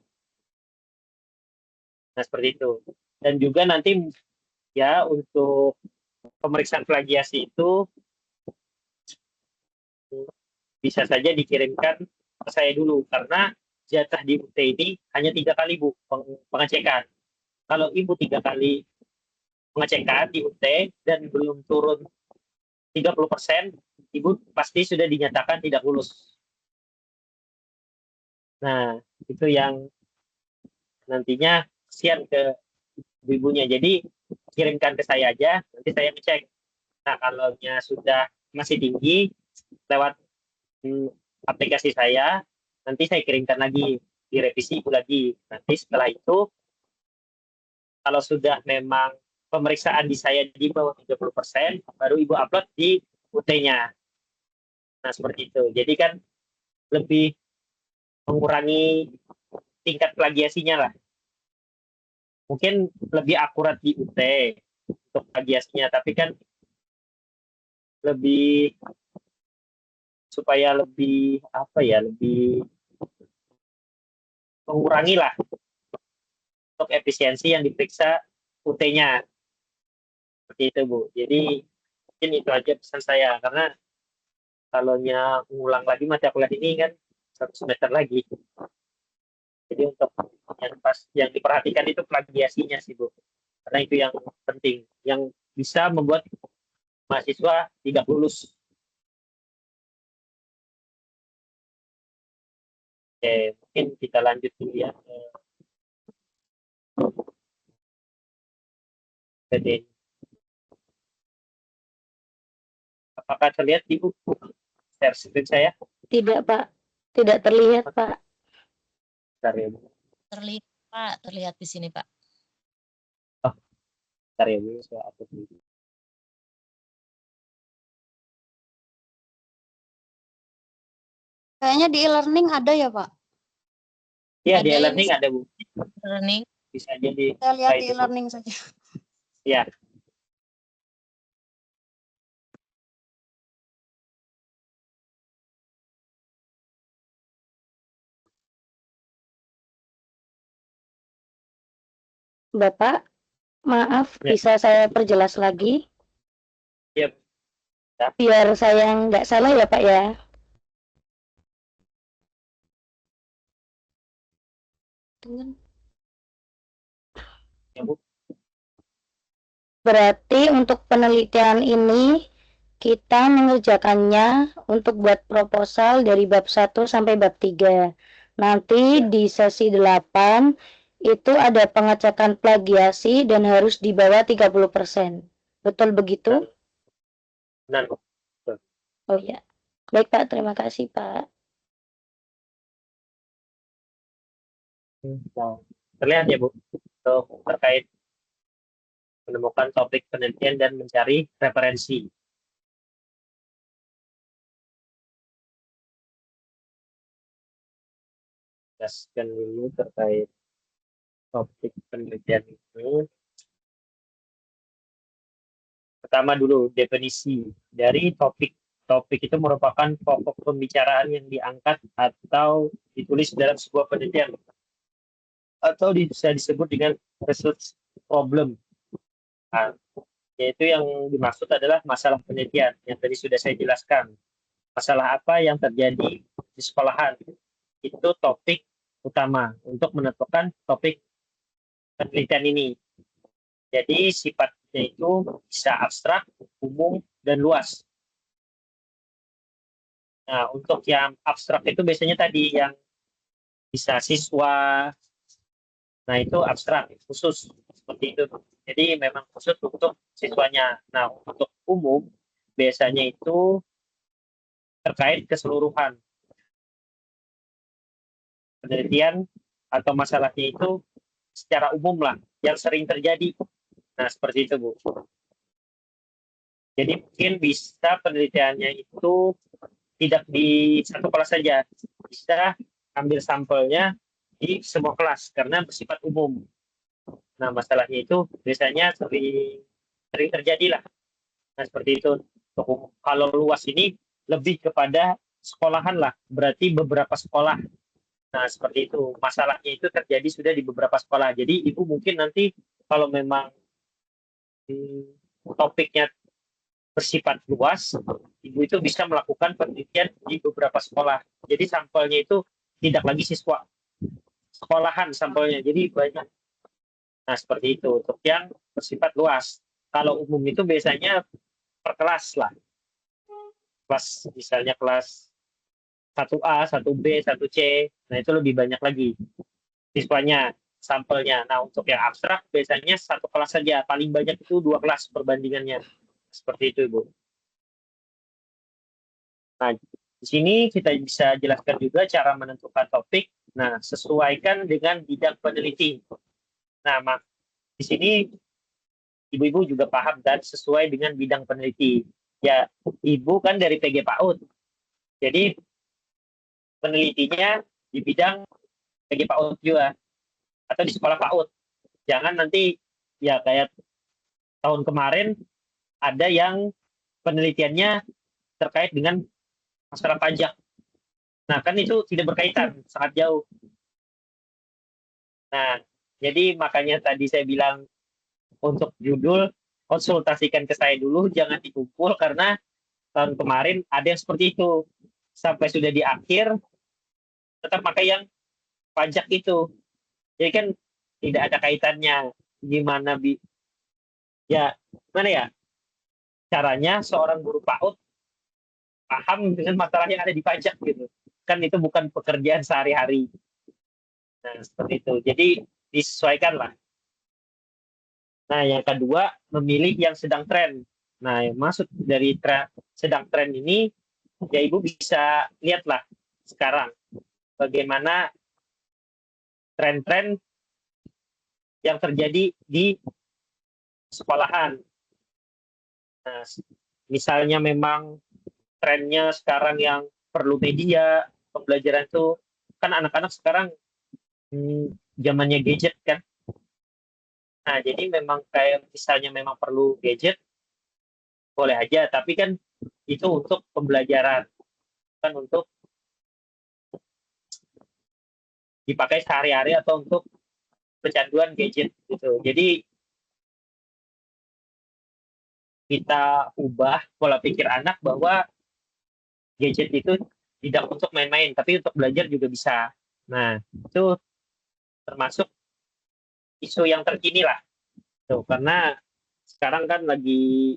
Nah, seperti itu. Dan juga nanti ya untuk pemeriksaan plagiasi itu bisa saja dikirimkan ke saya dulu, karena jatah di UT ini hanya 3 kali Bu pengecekan. Kalau Ibu 3 kali pengecekan di UT dan belum turun 30%, Ibu pasti sudah dinyatakan tidak lulus. Nah, itu yang nantinya kasihan ke ibunya. Jadi kirimkan ke saya aja, nanti saya ngecek. Nah, kalau sudah masih tinggi lewat aplikasi saya, nanti saya kirimkan lagi, direvisi lagi. Nanti setelah itu, kalau sudah memang pemeriksaan di saya di bawah 30%, baru Ibu upload di UT-nya. Nah, seperti itu. Jadi kan lebih mengurangi tingkat plagiasinya lah. Mungkin lebih akurat di UT untuk plagiasinya, tapi kan lebih supaya lebih lebih mengurangi lah untuk efisiensi yang diperiksa UT-nya. Seperti itu Bu. Jadi mungkin itu aja pesan saya, karena kalau ngulang lagi mata kuliah ini kan 1 semester lagi. Jadi untuk yang diperhatikan itu plagiasinya sih Bu, karena itu yang penting, yang bisa membuat mahasiswa tidak lulus. Oke, mungkin kita lanjut dulu ya. Jadi, apakah terlihat Ibu share screen saya? Tidak, Pak. Tidak terlihat, Pak. Bentar ya, Bu. Terlihat, Pak. Terlihat di sini, Pak. Oh, bentar ya, Bu. Saya upload dulu. Kayaknya di e-learning ada ya, Pak? Iya, di e-learning ada, Bu. Learning. Bisa jadi. Saya lihat di e-learning saja. Iya. Bapak, maaf, bisa saya perjelas lagi? Iya. Biar saya nggak salah ya, Pak ya. Ya, Bu. Berarti untuk penelitian ini kita mengerjakannya untuk buat proposal dari bab 1 sampai bab 3. Nanti di sesi 8 itu ada pengecekan plagiasi dan harus di bawah 30%. Betul begitu? Benar, Bu. Betul. Oh ya. Baik, Pak. Terima kasih, Pak. Terlihat ya, Bu, untuk terkait menemukan topik penelitian dan mencari referensi. Jelaskan dulu terkait topik penelitian itu. Pertama dulu, definisi dari topik. Topik itu merupakan pokok pembicaraan yang diangkat atau ditulis dalam sebuah penelitian, atau bisa disebut dengan research problem. Nah, yaitu yang dimaksud adalah masalah penelitian yang tadi sudah saya jelaskan. Masalah apa yang terjadi di sekolahan, itu topik utama untuk menentukan topik penelitian ini. Jadi sifatnya itu bisa abstrak, umum, dan luas. Nah, untuk yang abstrak itu biasanya tadi yang bisa siswa, nah itu abstrak, khusus, seperti itu. Jadi memang khusus untuk siswanya. Nah, untuk umum, biasanya itu terkait keseluruhan penelitian atau masalahnya itu secara umum lah, yang sering terjadi. Nah, seperti itu, Bu. Jadi mungkin bisa penelitiannya itu tidak di satu kelas saja, bisa ambil sampelnya di semua kelas karena bersifat umum. Nah, masalahnya itu biasanya sering terjadi lah. Nah, seperti itu. Kalau luas ini lebih kepada sekolahan lah, berarti beberapa sekolah. Nah, seperti itu. Masalahnya itu terjadi sudah di beberapa sekolah. Jadi Ibu mungkin nanti kalau memang topiknya bersifat luas, ibu itu bisa melakukan penelitian di beberapa sekolah. Jadi sampelnya itu tidak lagi siswa sekolahan sampelnya, jadi banyak. Nah, seperti itu untuk yang bersifat luas. Kalau umum itu biasanya per kelas lah. Kelas misalnya kelas 1A, 1B, 1C. Nah, itu lebih banyak lagi siswanya, sampelnya. Nah, untuk yang abstrak biasanya satu kelas saja. Paling banyak itu 2 kelas perbandingannya. Seperti itu, Ibu. Nah, di sini kita bisa jelaskan juga cara menentukan topik. Nah, sesuaikan dengan bidang peneliti. Nah, di sini ibu-ibu juga paham dan sesuai dengan bidang peneliti. Ya, ibu kan dari PG PAUD. Jadi penelitinya di bidang PG PAUD juga atau di sekolah PAUD. Jangan nanti ya kayak tahun kemarin ada yang penelitiannya terkait dengan masalah pajak. Nah, kan itu tidak berkaitan, sangat jauh. Nah, jadi makanya tadi saya bilang untuk judul konsultasikan ke saya dulu, jangan dikumpul karena tahun kemarin ada yang seperti itu. Sampai sudah di akhir tetap pakai yang pajak itu. Jadi kan tidak ada kaitannya. Gimana ya caranya seorang guru PAUD paham dengan masalah yang ada di pajak gitu. Kan itu bukan pekerjaan sehari-hari. Nah, seperti itu. Jadi disesuaikanlah. Nah, yang kedua, memilih yang sedang tren. Nah, yang maksud dari sedang tren ini, ya Ibu bisa lihatlah sekarang bagaimana tren-tren yang terjadi di sekolahan. Nah, misalnya memang trennya sekarang yang perlu media, pembelajaran itu, kan anak-anak sekarang zamannya gadget kan. Nah, jadi memang kayak misalnya memang perlu gadget, boleh aja, tapi kan itu untuk pembelajaran, kan untuk dipakai sehari-hari atau untuk kecanduan gadget gitu. Jadi kita ubah pola pikir anak bahwa gadget itu tidak untuk main-main, tapi untuk belajar juga bisa. Nah, itu termasuk isu yang terkini lah. Tuh, karena sekarang kan lagi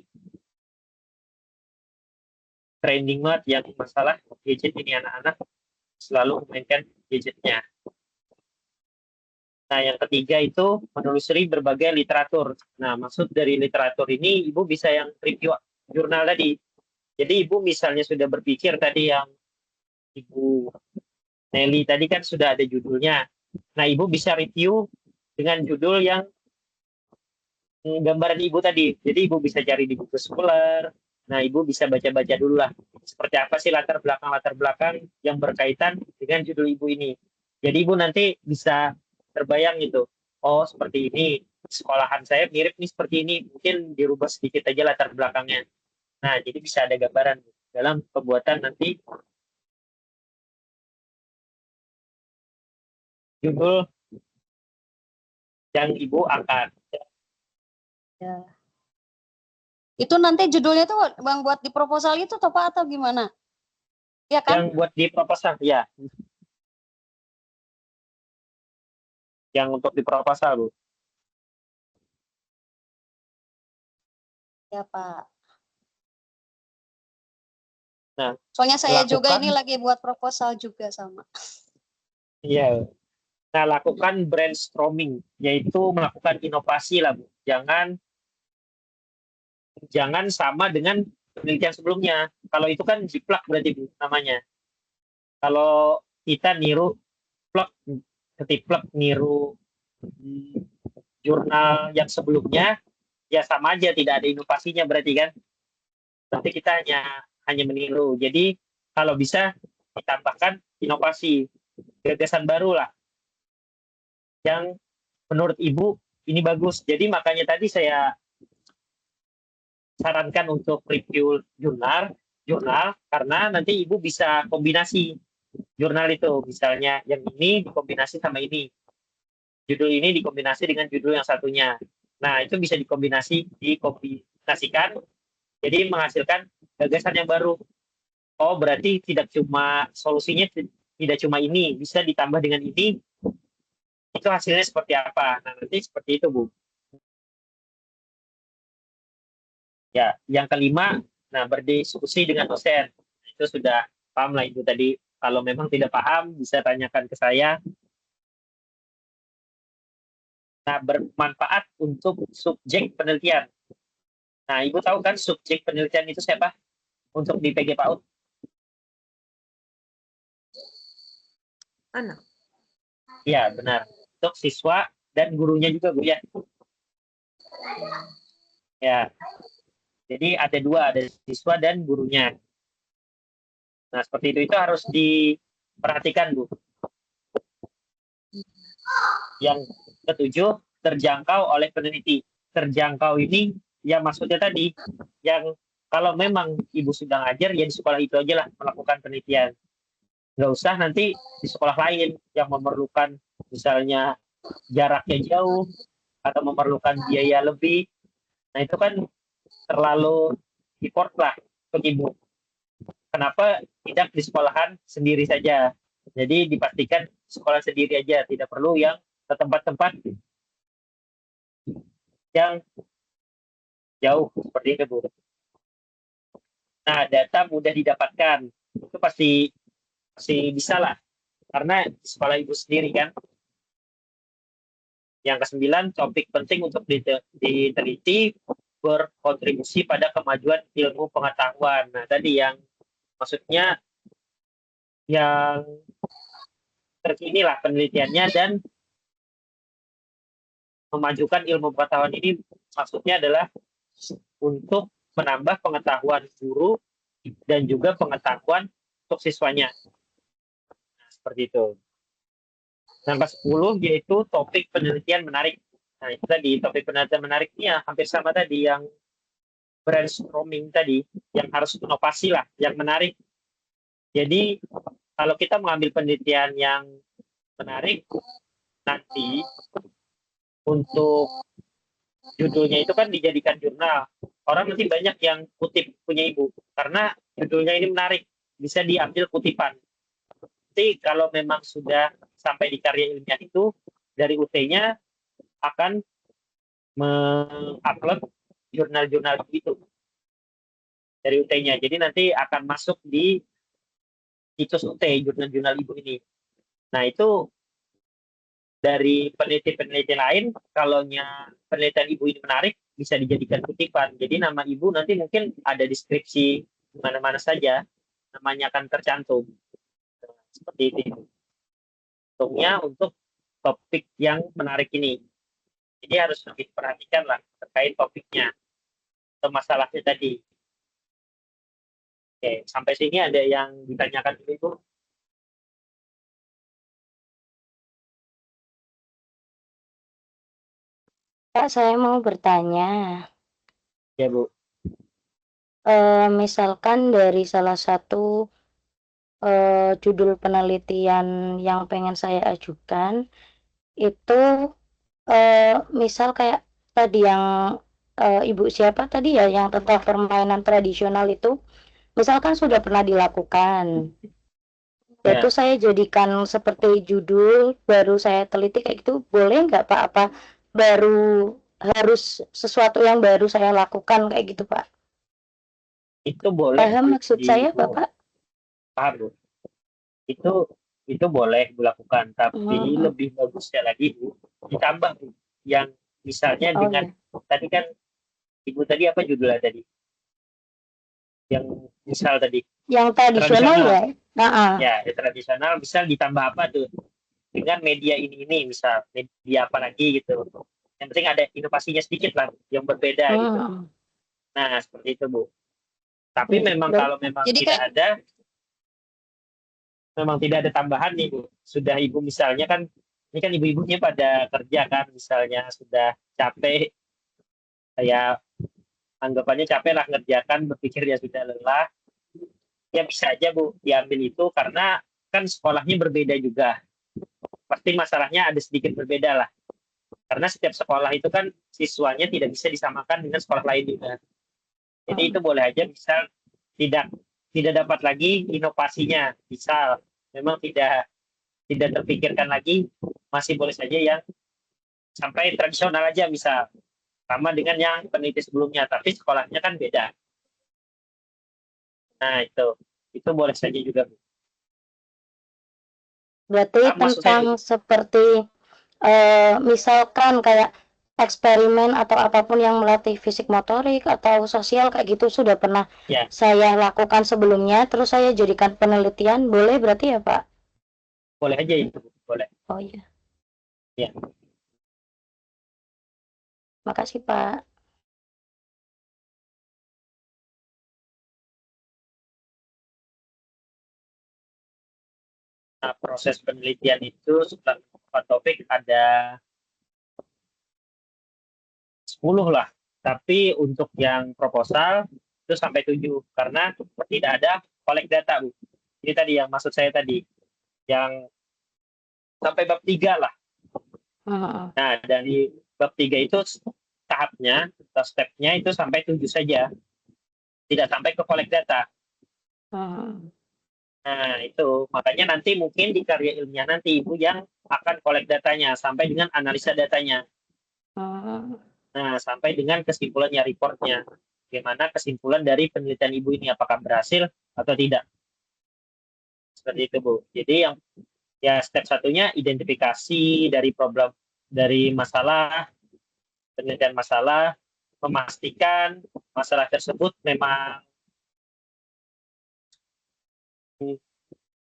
trending banget yang masalah gadget ini, anak-anak selalu memainkan gadgetnya. Nah, yang ketiga itu menelusuri berbagai literatur. Nah, maksud dari literatur ini, Ibu bisa yang review jurnal tadi. Jadi Ibu misalnya sudah berpikir tadi yang Ibu Nelly tadi kan sudah ada judulnya. Nah, Ibu bisa review dengan judul yang gambaran Ibu tadi. Jadi Ibu bisa cari di buku Scholar. Nah, Ibu bisa baca-baca dulu lah. Seperti apa sih latar belakang yang berkaitan dengan judul Ibu ini. Jadi Ibu nanti bisa terbayang gitu. Oh, seperti ini. Sekolahan saya mirip nih seperti ini. Mungkin dirubah sedikit aja latar belakangnya. Nah, jadi bisa ada gambaran dalam pembuatan nanti judul yang Ibu angkat. Ya. Itu nanti judulnya tuh Bang buat di proposal itu atau gimana? Ya kan? Yang buat di proposal, ya. Yang untuk di proposal, Bu. Ya, Pak. Nah, soalnya saya juga ini lagi buat proposal juga sama. Iya. Nah, lakukan brainstorming, yaitu melakukan inovasi lah, Bu. Jangan sama dengan penelitian sebelumnya. Kalau itu kan jiplak berarti, Bu, namanya. Kalau kita ketiplak niru jurnal yang sebelumnya, ya sama aja, tidak ada inovasinya berarti kan. Nanti kita hanya meniru. Jadi kalau bisa ditambahkan inovasi, gagasan baru lah yang menurut Ibu ini bagus. Jadi makanya tadi saya sarankan untuk review jurnal karena nanti Ibu bisa kombinasi jurnal itu, misalnya yang ini dikombinasi sama ini, judul ini dikombinasi dengan judul yang satunya. Nah, itu bisa dikombinasikan, jadi menghasilkan gagasan yang baru. Oh, berarti tidak cuma solusinya tidak cuma ini, bisa ditambah dengan ini, itu hasilnya seperti apa. Nah, nanti seperti itu, Bu. Ya, yang kelima, nah berdiskusi dengan dosen. Itu sudah paham lah itu tadi. Kalau memang tidak paham, bisa tanyakan ke saya. Nah, bermanfaat untuk subjek penelitian. Nah, Ibu tahu kan subjek penelitian itu siapa? Untuk di PG PAUD? Anak. Iya, benar. Untuk siswa dan gurunya juga, Bu, ya. Ya. Jadi ada dua, ada siswa dan gurunya. Nah, seperti itu harus diperhatikan, Bu. Yang ketujuh, terjangkau oleh peneliti. Terjangkau ini yang maksudnya tadi, yang kalau memang Ibu sudah ngajar, ya di sekolah itu aja lah melakukan penelitian. Nggak usah nanti di sekolah lain yang memerlukan misalnya jaraknya jauh atau memerlukan biaya lebih. Nah, itu kan terlalu effort lah untuk Ibu. Kenapa tidak di sekolahan sendiri saja? Jadi dipastikan sekolah sendiri aja, tidak perlu yang ke tempat-tempat yang jauh seperti itu, Bu. Nah, data mudah didapatkan, itu pasti bisa lah, karena di sekolah Ibu sendiri kan. Yang ke-9, topik penting untuk diteliti berkontribusi pada kemajuan ilmu pengetahuan. Nah, tadi yang maksudnya yang terkini lah penelitiannya dan memajukan ilmu pengetahuan ini maksudnya adalah untuk menambah pengetahuan guru dan juga pengetahuan untuk siswanya. Nah, seperti itu. Yang ke-10 yaitu topik penelitian menarik. Nah, itu tadi topik penelitian menarik ini ya hampir sama tadi yang brainstorming tadi, yang harus inovasi lah, yang menarik. Jadi kalau kita mengambil penelitian yang menarik, nanti untuk judulnya itu kan dijadikan jurnal. Orang nanti banyak yang kutip punya Ibu, karena judulnya ini menarik, bisa diambil kutipan. Nanti kalau memang sudah sampai di karya ilmiah itu, dari UT-nya akan mengupload jurnal-jurnal itu dari UT-nya. Jadi nanti akan masuk di situs UT, jurnal-jurnal Ibu ini. Nah, itu dari peneliti-peneliti lain, kalau penelitian Ibu ini menarik, bisa dijadikan kutipan. Jadi nama Ibu nanti mungkin ada deskripsi di mana-mana saja, namanya akan tercantum. Seperti itu. Untungnya untuk topik yang menarik ini. Jadi harus lebih perhatikan lah terkait topiknya atau masalahnya tadi. Oke, sampai sini ada yang ditanyakan dulu, Ibu? Pak, saya mau bertanya. Ya, Bu. Misalkan dari salah satu judul penelitian yang pengen saya ajukan, itu misal kayak tadi yang Ibu siapa tadi ya, yang tentang permainan tradisional itu, misalkan sudah pernah dilakukan. Itu saya jadikan seperti judul, baru saya teliti kayak gitu, boleh nggak Pak? Apa baru harus sesuatu yang baru saya lakukan kayak gitu Pak? Itu boleh. Paham maksud saya Bapak? Paham, Bu. Itu boleh dilakukan, tapi lebih bagusnya lagi, Bu, ditambah, Bu, yang misalnya dengan tadi kan Ibu tadi apa judulnya tadi? Yang misal tadi. Yang tradisional ya? Ya, tradisional, misal ditambah apa tuh? Dengan media ini misal media apa lagi gitu. Yang penting ada inovasinya sedikit lah, yang berbeda gitu. Nah, seperti itu, Bu. Tapi memang kalau memang memang tidak ada tambahan nih, Bu. Sudah Ibu misalnya kan, ini kan ibu-ibunya pada kerja kan, misalnya sudah capek, kayak anggapannya capek lah ngerjakan, berpikir ya sudah lelah, ya bisa aja Bu diambil itu, karena kan sekolahnya berbeda juga. Pasti masalahnya ada sedikit berbeda lah. Karena setiap sekolah itu kan siswanya tidak bisa disamakan dengan sekolah lain juga. Jadi itu boleh aja misal tidak dapat lagi inovasinya. Misal memang tidak terpikirkan lagi, masih boleh saja yang sampai tradisional aja misal. Sama dengan yang peneliti sebelumnya, tapi sekolahnya kan beda. Nah, itu boleh saja juga. Berarti Maksud saya tentang seperti misalkan kayak eksperimen atau apapun yang melatih fisik motorik atau sosial kayak gitu sudah pernah ya, saya lakukan sebelumnya, terus saya jadikan penelitian, boleh berarti ya Pak? boleh aja itu, boleh. Oh iya, Ya. makasih Pak. Nah, proses penelitian itu setelah topik ada 10 lah. Tapi untuk yang proposal itu sampai 7 karena tidak ada collect data, Bu. Ini tadi yang maksud saya tadi. Yang sampai bab 3 lah. Nah, dari bab 3 itu tahapnya atau stepnya itu sampai 7 saja. Tidak sampai ke collect data. Nah, itu makanya nanti mungkin di karya ilmiah nanti Ibu yang akan collect datanya sampai dengan analisa datanya. Nah, sampai dengan kesimpulannya, reportnya. Bagaimana kesimpulan dari penelitian Ibu ini, apakah berhasil atau tidak. Seperti itu, Bu. Jadi yang ya step satunya identifikasi dari problem, dari masalah, penelitian masalah, memastikan masalah tersebut memang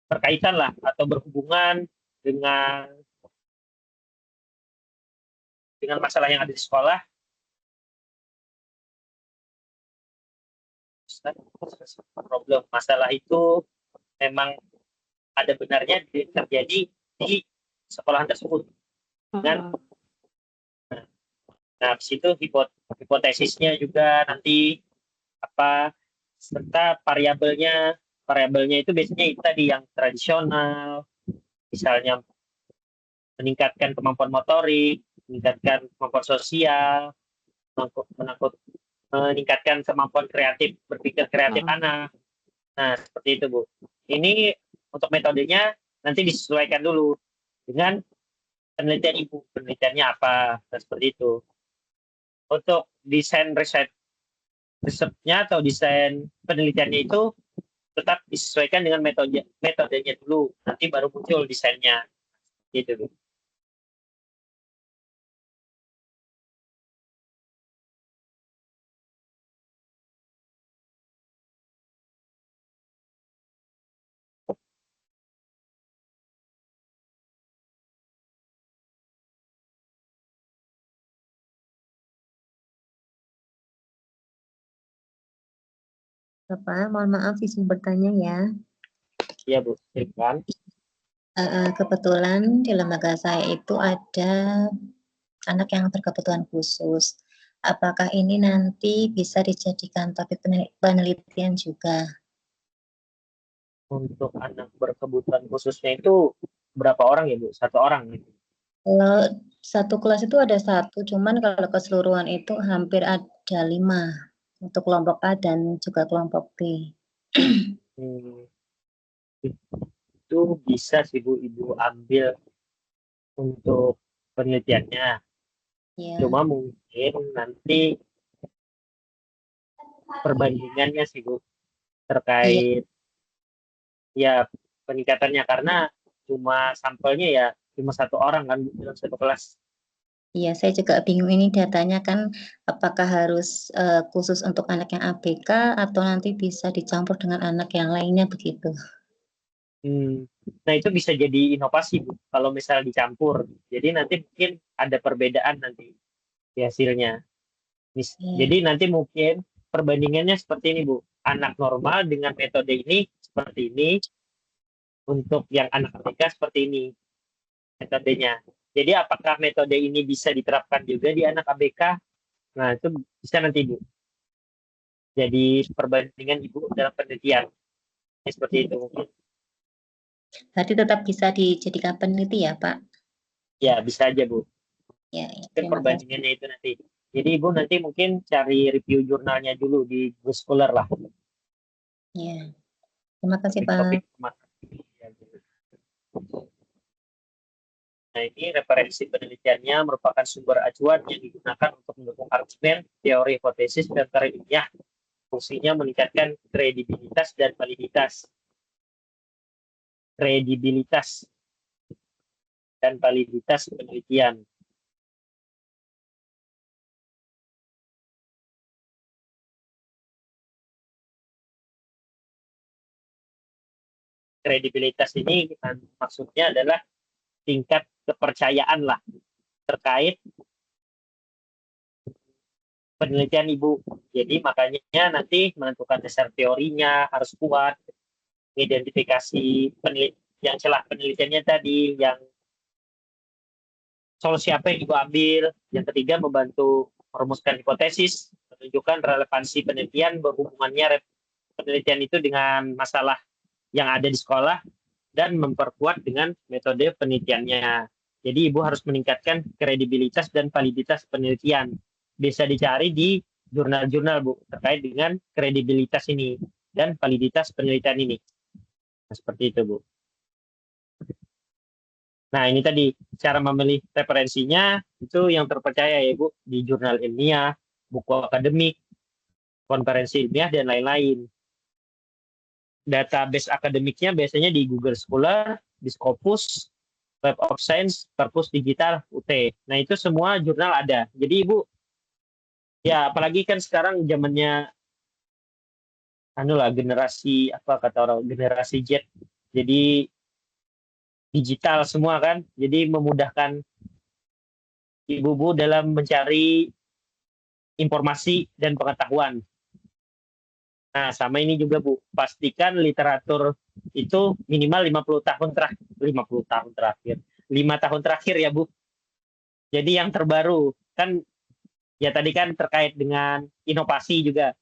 berkaitan lah atau berhubungan dengan masalah yang ada di sekolah. Problem masalah itu memang ada benarnya terjadi di sekolahan tersebut. Dan nah, habis itu hipotesisnya juga nanti apa, serta variabelnya itu biasanya itu tadi yang tradisional, misalnya meningkatkan kemampuan motorik, meningkatkan kemampuan sosial, meningkatkan kemampuan kreatif, berpikir kreatif anak. Nah, seperti itu, Bu. Ini untuk metodenya nanti disesuaikan dulu dengan penelitian Ibu. Penelitiannya apa, dan seperti itu. Untuk desain risetnya atau desain penelitiannya itu tetap disesuaikan dengan metodenya dulu. Nanti baru muncul desainnya. Gitu, Bu. Bapak, mohon maaf izin bertanya ya. Iya, Bu. Silakan. Kebetulan di lembaga saya itu ada anak yang berkebutuhan khusus. Apakah ini nanti bisa dijadikan topik penelitian juga? Untuk anak berkebutuhan khususnya itu berapa orang ya, Bu? 1 orang gitu. Kalau satu kelas itu ada 1, cuman kalau keseluruhan itu hampir ada 5 untuk kelompok A dan juga kelompok B. Itu bisa sih, Bu, Ibu ambil untuk penelitiannya. Ya. Cuma mungkin nanti perbandingannya sih, Bu, terkait ya peningkatannya, karena cuma sampelnya ya cuma 1 orang kan dalam 1 kelas. Iya, saya juga bingung ini datanya kan apakah harus khusus untuk anak yang ABK atau nanti bisa dicampur dengan anak yang lainnya begitu. Nah, itu bisa jadi inovasi, Bu, kalau misalnya dicampur. Jadi nanti mungkin ada perbedaan nanti di hasilnya. Jadi nanti mungkin perbandingannya seperti ini, Bu. Anak normal dengan metode ini seperti ini. Untuk yang anak ABK seperti ini metodenya. Jadi apakah metode ini bisa diterapkan juga di anak ABK? Nah, itu bisa nanti, Bu. Jadi perbandingan Ibu dalam penelitian. Seperti itu mungkin. Berarti tetap bisa dijadikan peneliti ya, Pak? Ya, bisa aja, Bu. Ya, Mungkin terima kasih. perbandingannya itu nanti. Jadi Ibu nanti mungkin cari review jurnalnya dulu di Google Scholar lah. Ya, terima kasih Topik Pak. Nah, ini referensi penelitiannya merupakan sumber acuan yang digunakan untuk mendukung argumen, teori, hipotesis, dan teori ilmiah. Fungsinya meningkatkan kredibilitas dan validitas. Kredibilitas dan validitas penelitian. Kredibilitas ini maksudnya adalah tingkat kepercayaan lah terkait penelitian Ibu. Jadi makanya nanti menentukan dasar teorinya harus kuat, identifikasi yang celah penelitiannya tadi, yang solusi apa yang Ibu ambil. Yang ketiga, membantu merumuskan hipotesis, menunjukkan relevansi penelitian, berhubungannya penelitian itu dengan masalah yang ada di sekolah, dan memperkuat dengan metode penelitiannya. Jadi Ibu harus meningkatkan kredibilitas dan validitas penelitian. Bisa dicari di jurnal-jurnal Bu terkait dengan kredibilitas ini dan validitas penelitian ini. Nah, seperti itu Bu. Nah, ini tadi cara memilih referensinya itu yang terpercaya ya Bu, di jurnal ilmiah, buku akademik, konferensi ilmiah, dan lain-lain. Database akademiknya biasanya di Google Scholar, di Scopus, Web of Science, Perpus Digital, UT. Nah, itu semua jurnal ada. Jadi Ibu, ya apalagi kan sekarang zamannya generasi apa kata orang, generasi Z. Jadi digital semua kan. Jadi memudahkan Ibu dalam mencari informasi dan pengetahuan. Nah, sama ini juga Bu, pastikan literatur itu minimal 50 tahun terakhir. 5 tahun terakhir ya Bu. Jadi yang terbaru kan ya tadi kan terkait dengan inovasi juga.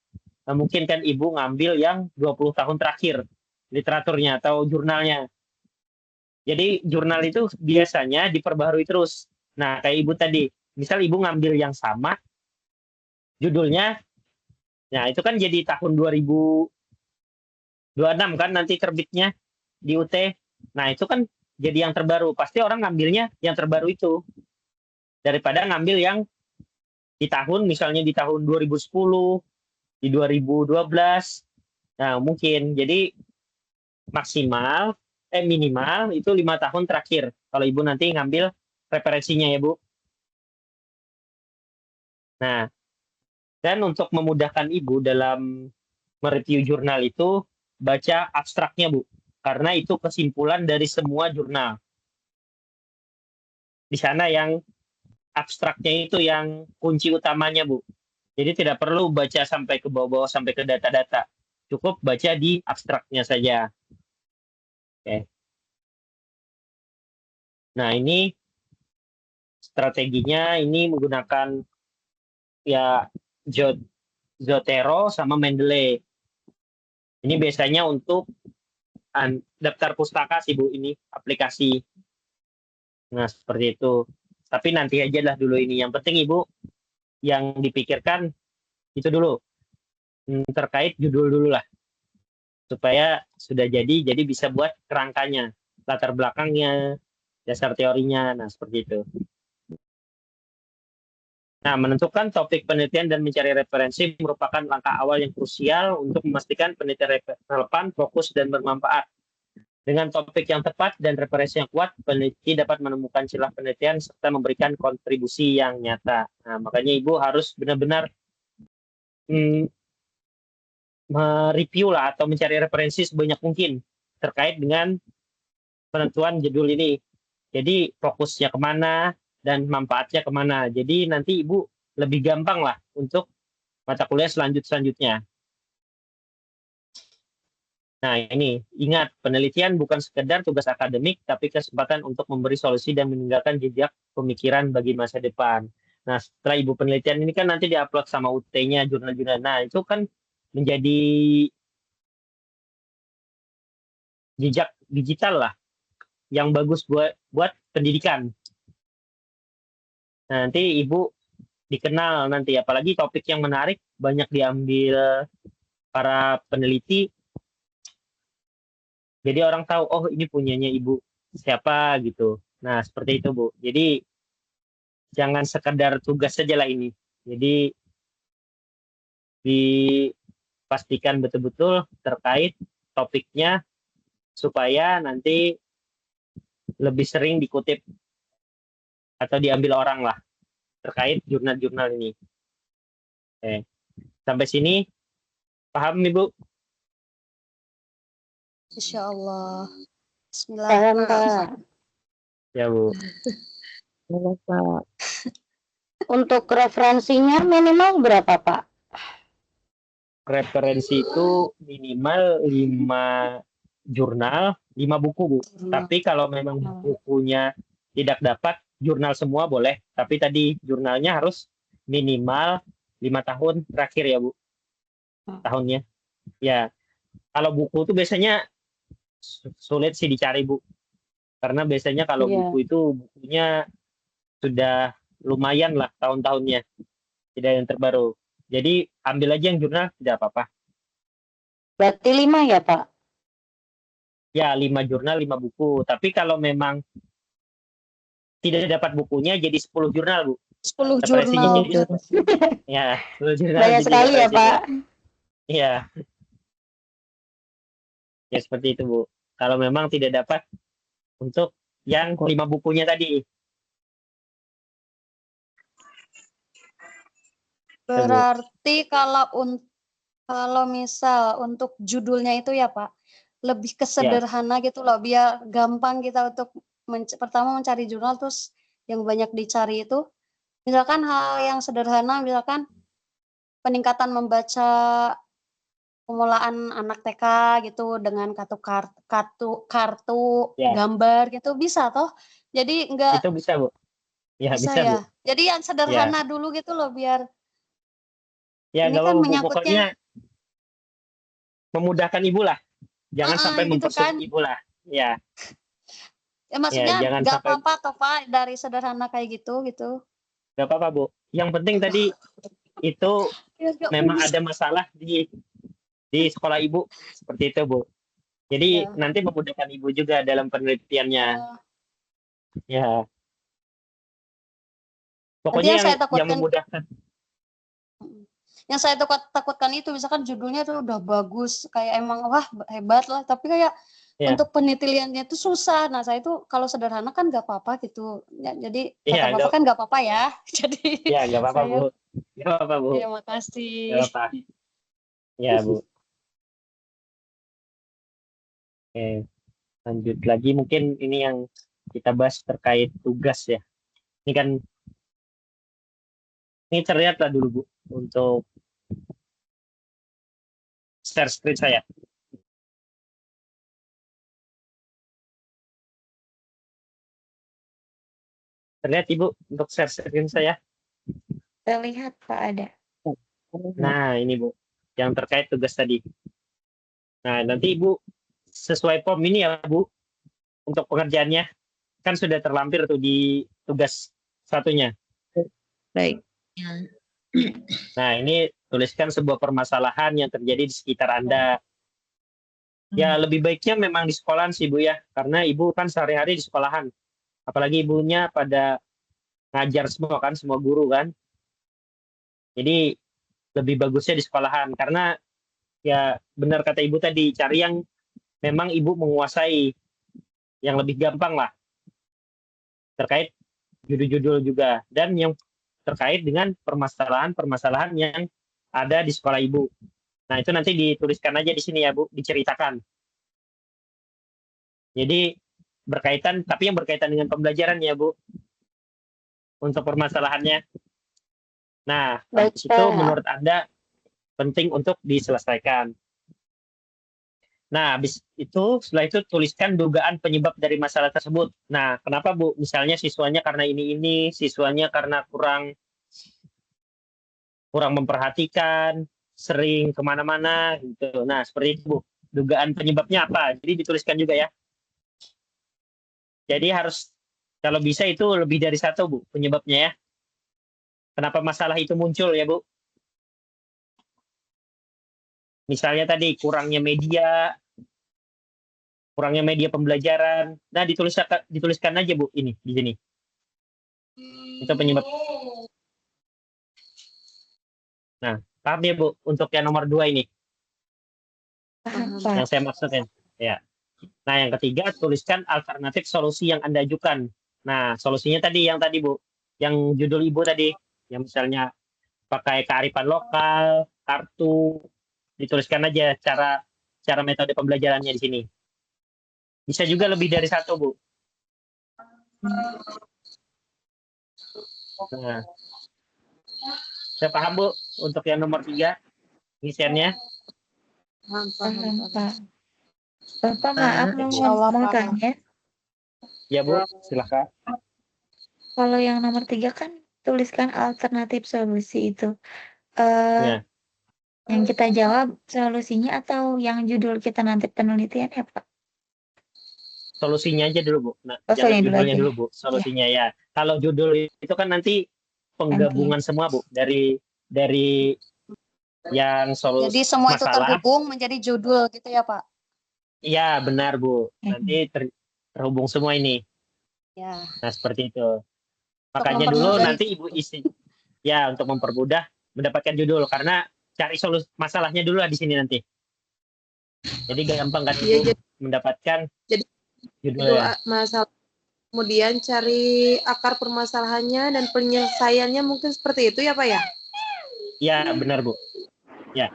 Nah, mungkin kan Ibu ngambil yang 20 tahun terakhir literaturnya atau jurnalnya. Jadi jurnal itu biasanya diperbaharui terus. Nah, kayak Ibu tadi, misal Ibu ngambil yang sama judulnya, nah itu kan jadi tahun 2026 kan nanti terbitnya di UT. Nah, itu kan jadi yang terbaru. Pasti orang ngambilnya yang terbaru itu. Daripada ngambil yang di tahun, misalnya di tahun 2010, di 2012. Nah, mungkin. Jadi minimal itu 5 tahun terakhir. Kalau Ibu nanti ngambil referensinya ya Bu. Nah, dan untuk memudahkan Ibu dalam mereview jurnal itu, baca abstraknya Bu. Karena itu kesimpulan dari semua jurnal. Di sana yang abstraknya itu yang kunci utamanya Bu. Jadi tidak perlu baca sampai ke bawah-bawah, sampai ke data-data. Cukup baca di abstraknya saja. Oke. Nah, ini strateginya ini menggunakan ya Zotero sama Mendeley. Ini biasanya untuk daftar pustaka sih Bu, ini aplikasi. Nah, seperti itu. Tapi nanti aja lah dulu ini. Yang penting Ibu yang dipikirkan itu dulu. Terkait judul dulu lah. Supaya sudah jadi bisa buat kerangkanya, latar belakangnya, dasar teorinya. Nah, seperti itu. Nah, menentukan topik penelitian dan mencari referensi merupakan langkah awal yang krusial untuk memastikan penelitian relevan, fokus, dan bermanfaat. Dengan topik yang tepat dan referensi yang kuat, peneliti dapat menemukan celah penelitian serta memberikan kontribusi yang nyata. Nah, makanya Ibu harus benar-benar mereview lah atau mencari referensi sebanyak mungkin terkait dengan penentuan judul ini. Jadi fokusnya kemana dan manfaatnya kemana. Jadi nanti Ibu lebih gampang lah untuk mata kuliah selanjutnya. Nah, ini ingat, penelitian bukan sekedar tugas akademik, tapi kesempatan untuk memberi solusi dan meninggalkan jejak pemikiran bagi masa depan. Nah, setelah Ibu penelitian ini kan nanti diupload sama UT-nya, jurnal-jurnal. Nah, itu kan menjadi jejak digital lah yang bagus buat pendidikan. Nah, nanti Ibu dikenal nanti, apalagi topik yang menarik banyak diambil para peneliti. Jadi orang tahu, oh ini punyanya Ibu siapa gitu. Nah, seperti itu Bu. Jadi jangan sekedar tugas saja lah ini. Jadi dipastikan betul-betul terkait topiknya supaya nanti lebih sering dikutip atau diambil orang lah terkait jurnal-jurnal ini. Oke. Sampai sini paham Ibu? Insya Allah. Paham, Pak. Bismillahirrahmanirrahim. Ya Bu. Boleh, Pak. Untuk referensinya minimal berapa, Pak? Referensi itu minimal 5 jurnal, 5 buku Bu. Tapi kalau memang bukunya tidak dapat, jurnal semua boleh. Tapi tadi jurnalnya harus minimal 5 tahun terakhir ya Bu. Tahunnya. Ya. Kalau buku itu biasanya sulit sih dicari Bu. Karena biasanya kalau buku itu bukunya sudah lumayan lah tahun-tahunnya. Tidak yang terbaru. Jadi ambil aja yang jurnal, tidak apa-apa. Berarti 5 ya, Pak? Ya, 5 jurnal, 5 buku. Tapi kalau memang tidak dapat bukunya, jadi 10 jurnal, Bu. 10 Referensinya jurnal. jadi, ya, 10 jurnal. Banyak jadi sekali ya, referensinya. Pak. Iya. Ya, seperti itu, Bu. Kalau memang tidak dapat untuk yang 5 bukunya tadi. Berarti kalau misal untuk judulnya itu ya Pak, lebih ke sederhana gitu loh, biar gampang kita untuk pertama mencari jurnal, terus yang banyak dicari itu, misalkan hal yang sederhana, misalkan peningkatan membaca pemulaan anak TK gitu dengan kartu gambar gitu, bisa toh? Jadi enggak Itu bisa, Bu. Ya, bisa bisa, ya. Bu. Jadi yang sederhana dulu gitu loh, biar ya ini nggak kan apa-apa, Bu. menyangkutnya Pokoknya memudahkan Ibu lah. Jangan sampai gitu mempersulit kan. Ibu lah. Ya. Ya maksudnya jangan nggak sampai apa-apa toh Pak, dari sederhana kayak gitu. nggak apa-apa, Bu. Yang penting tadi itu Ya, nggak memang bisa. ada masalah di sekolah Ibu seperti itu, Bu. Jadi nanti memudahkan Ibu juga dalam penelitiannya. Ya. Pokoknya yang memudahkan. Yang saya takutkan itu misalkan judulnya tuh udah bagus, kayak emang wah hebat lah, tapi kayak untuk penelitiannya itu susah. Nah, saya itu kalau sederhana kan nggak apa-apa gitu. Ya, jadi kata Bapak kan nggak apa-apa ya. Jadi ya nggak apa-apa, Bu. Nggak apa-apa, Bu. Ya, makasih. Nggak apa. Ya, Bu. Oke, lanjut lagi mungkin ini yang kita bahas terkait tugas ya. Ini kan ini terlihat lah dulu, Bu, untuk share screen saya. Terlihat Ibu untuk share screen saya? Terlihat Pak, ada. Nah, ini Bu, yang terkait tugas tadi. Nah, nanti Ibu sesuai form ini ya Bu, untuk pengerjaannya kan sudah terlampir tuh di tugas satunya. Baik. Nah, ini tuliskan sebuah permasalahan yang terjadi di sekitar Anda. Ya, lebih baiknya memang di sekolahan sih Bu ya, karena Ibu kan sehari-hari di sekolahan. Apalagi ibunya pada ngajar semua kan, semua guru kan. Jadi lebih bagusnya di sekolahan, karena ya benar kata Ibu tadi, cari yang memang Ibu menguasai, yang lebih gampang lah terkait judul-judul juga, dan yang terkait dengan permasalahan-permasalahan yang ada di sekolah Ibu. Nah, itu nanti dituliskan aja di sini ya Bu, diceritakan. Jadi berkaitan, tapi yang berkaitan dengan pembelajaran ya Bu, untuk permasalahannya. Nah, itu menurut Anda penting untuk diselesaikan. Nah, habis itu, setelah itu tuliskan dugaan penyebab dari masalah tersebut. Nah, kenapa Bu? Misalnya siswanya karena ini, siswanya karena kurang memperhatikan, sering kemana-mana, gitu. Nah, seperti itu Bu. Dugaan penyebabnya apa? Jadi dituliskan juga ya. Jadi harus, kalau bisa itu lebih dari satu Bu, penyebabnya ya. kenapa masalah itu muncul ya, Bu? Misalnya tadi kurangnya media pembelajaran. Nah, dituliskan aja, Bu, ini di sini. Itu penyebab. Nah, paham ya, Bu, untuk yang nomor 2 ini. Yang saya maksudkan. Ya. Nah, yang ketiga, tuliskan alternatif solusi yang Anda ajukan. Nah, solusinya tadi, Bu. Yang judul Ibu tadi. Yang misalnya pakai kearifan lokal, kartu, dituliskan aja cara metode pembelajarannya di sini. Bisa juga lebih dari 1, Bu. Nah, saya paham, Bu, untuk yang nomor 3, isiannya. Paham, Pak. Bapak, maaf mau tanya. Ya, Bu, silakan. Kalau yang nomor 3 kan tuliskan alternatif solusi itu. Ya. Yang kita jawab solusinya atau yang judul kita nanti penelitian ya, Pak? Solusinya aja dulu, Bu. Nah, Oh, jangan judulnya aja. dulu, Bu. Solusinya ya. Kalau judul itu kan nanti penggabungan semua, Bu. Dari yang solusi Jadi semua itu masalah. terhubung menjadi judul gitu ya, Pak? Iya, benar, Bu. Nanti terhubung semua ini. Ya. Nah, seperti itu. Makanya dulu nanti Ibu isi. Ya, untuk mempermudah mendapatkan judul. Karena cari solusi masalahnya dulu di sini nanti. Jadi gampang kan Ibu mendapatkan judulnya. Masalah. Kemudian cari akar permasalahannya dan penyelesaiannya mungkin seperti itu ya, Pak ya? Ya, benar, Bu. Ya.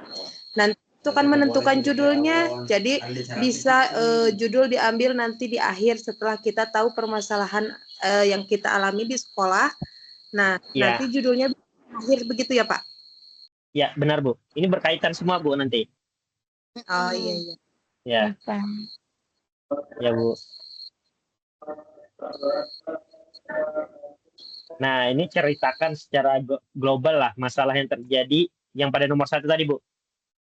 Nanti itu kan menentukan judulnya, jadi bisa judul diambil nanti di akhir setelah kita tahu permasalahan yang kita alami di sekolah. Nah, nanti judulnya akhir begitu ya, Pak? Ya, benar, Bu. Ini berkaitan semua, Bu, nanti. Oh, iya. Ya. Ya, Bu. Nah, ini ceritakan secara global lah masalah yang terjadi yang pada nomor 1 tadi, Bu.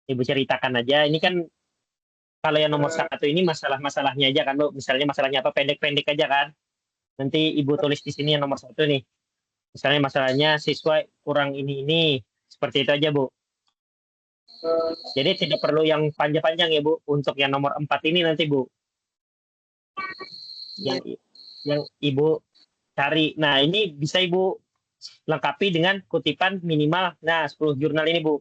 Ibu ceritakan aja. Ini kan kalau yang nomor 1 ini masalah-masalahnya aja kan, Bu. Misalnya masalahnya apa, pendek-pendek aja kan. Nanti Ibu tulis di sini yang nomor 1 nih. Misalnya masalahnya siswa kurang ini. Seperti itu aja, Bu. Jadi tidak perlu yang panjang-panjang ya, Bu. Untuk yang nomor 4 ini nanti, Bu. Yang Ibu cari. Nah, ini bisa Ibu lengkapi dengan kutipan minimal 10 jurnal ini, Bu.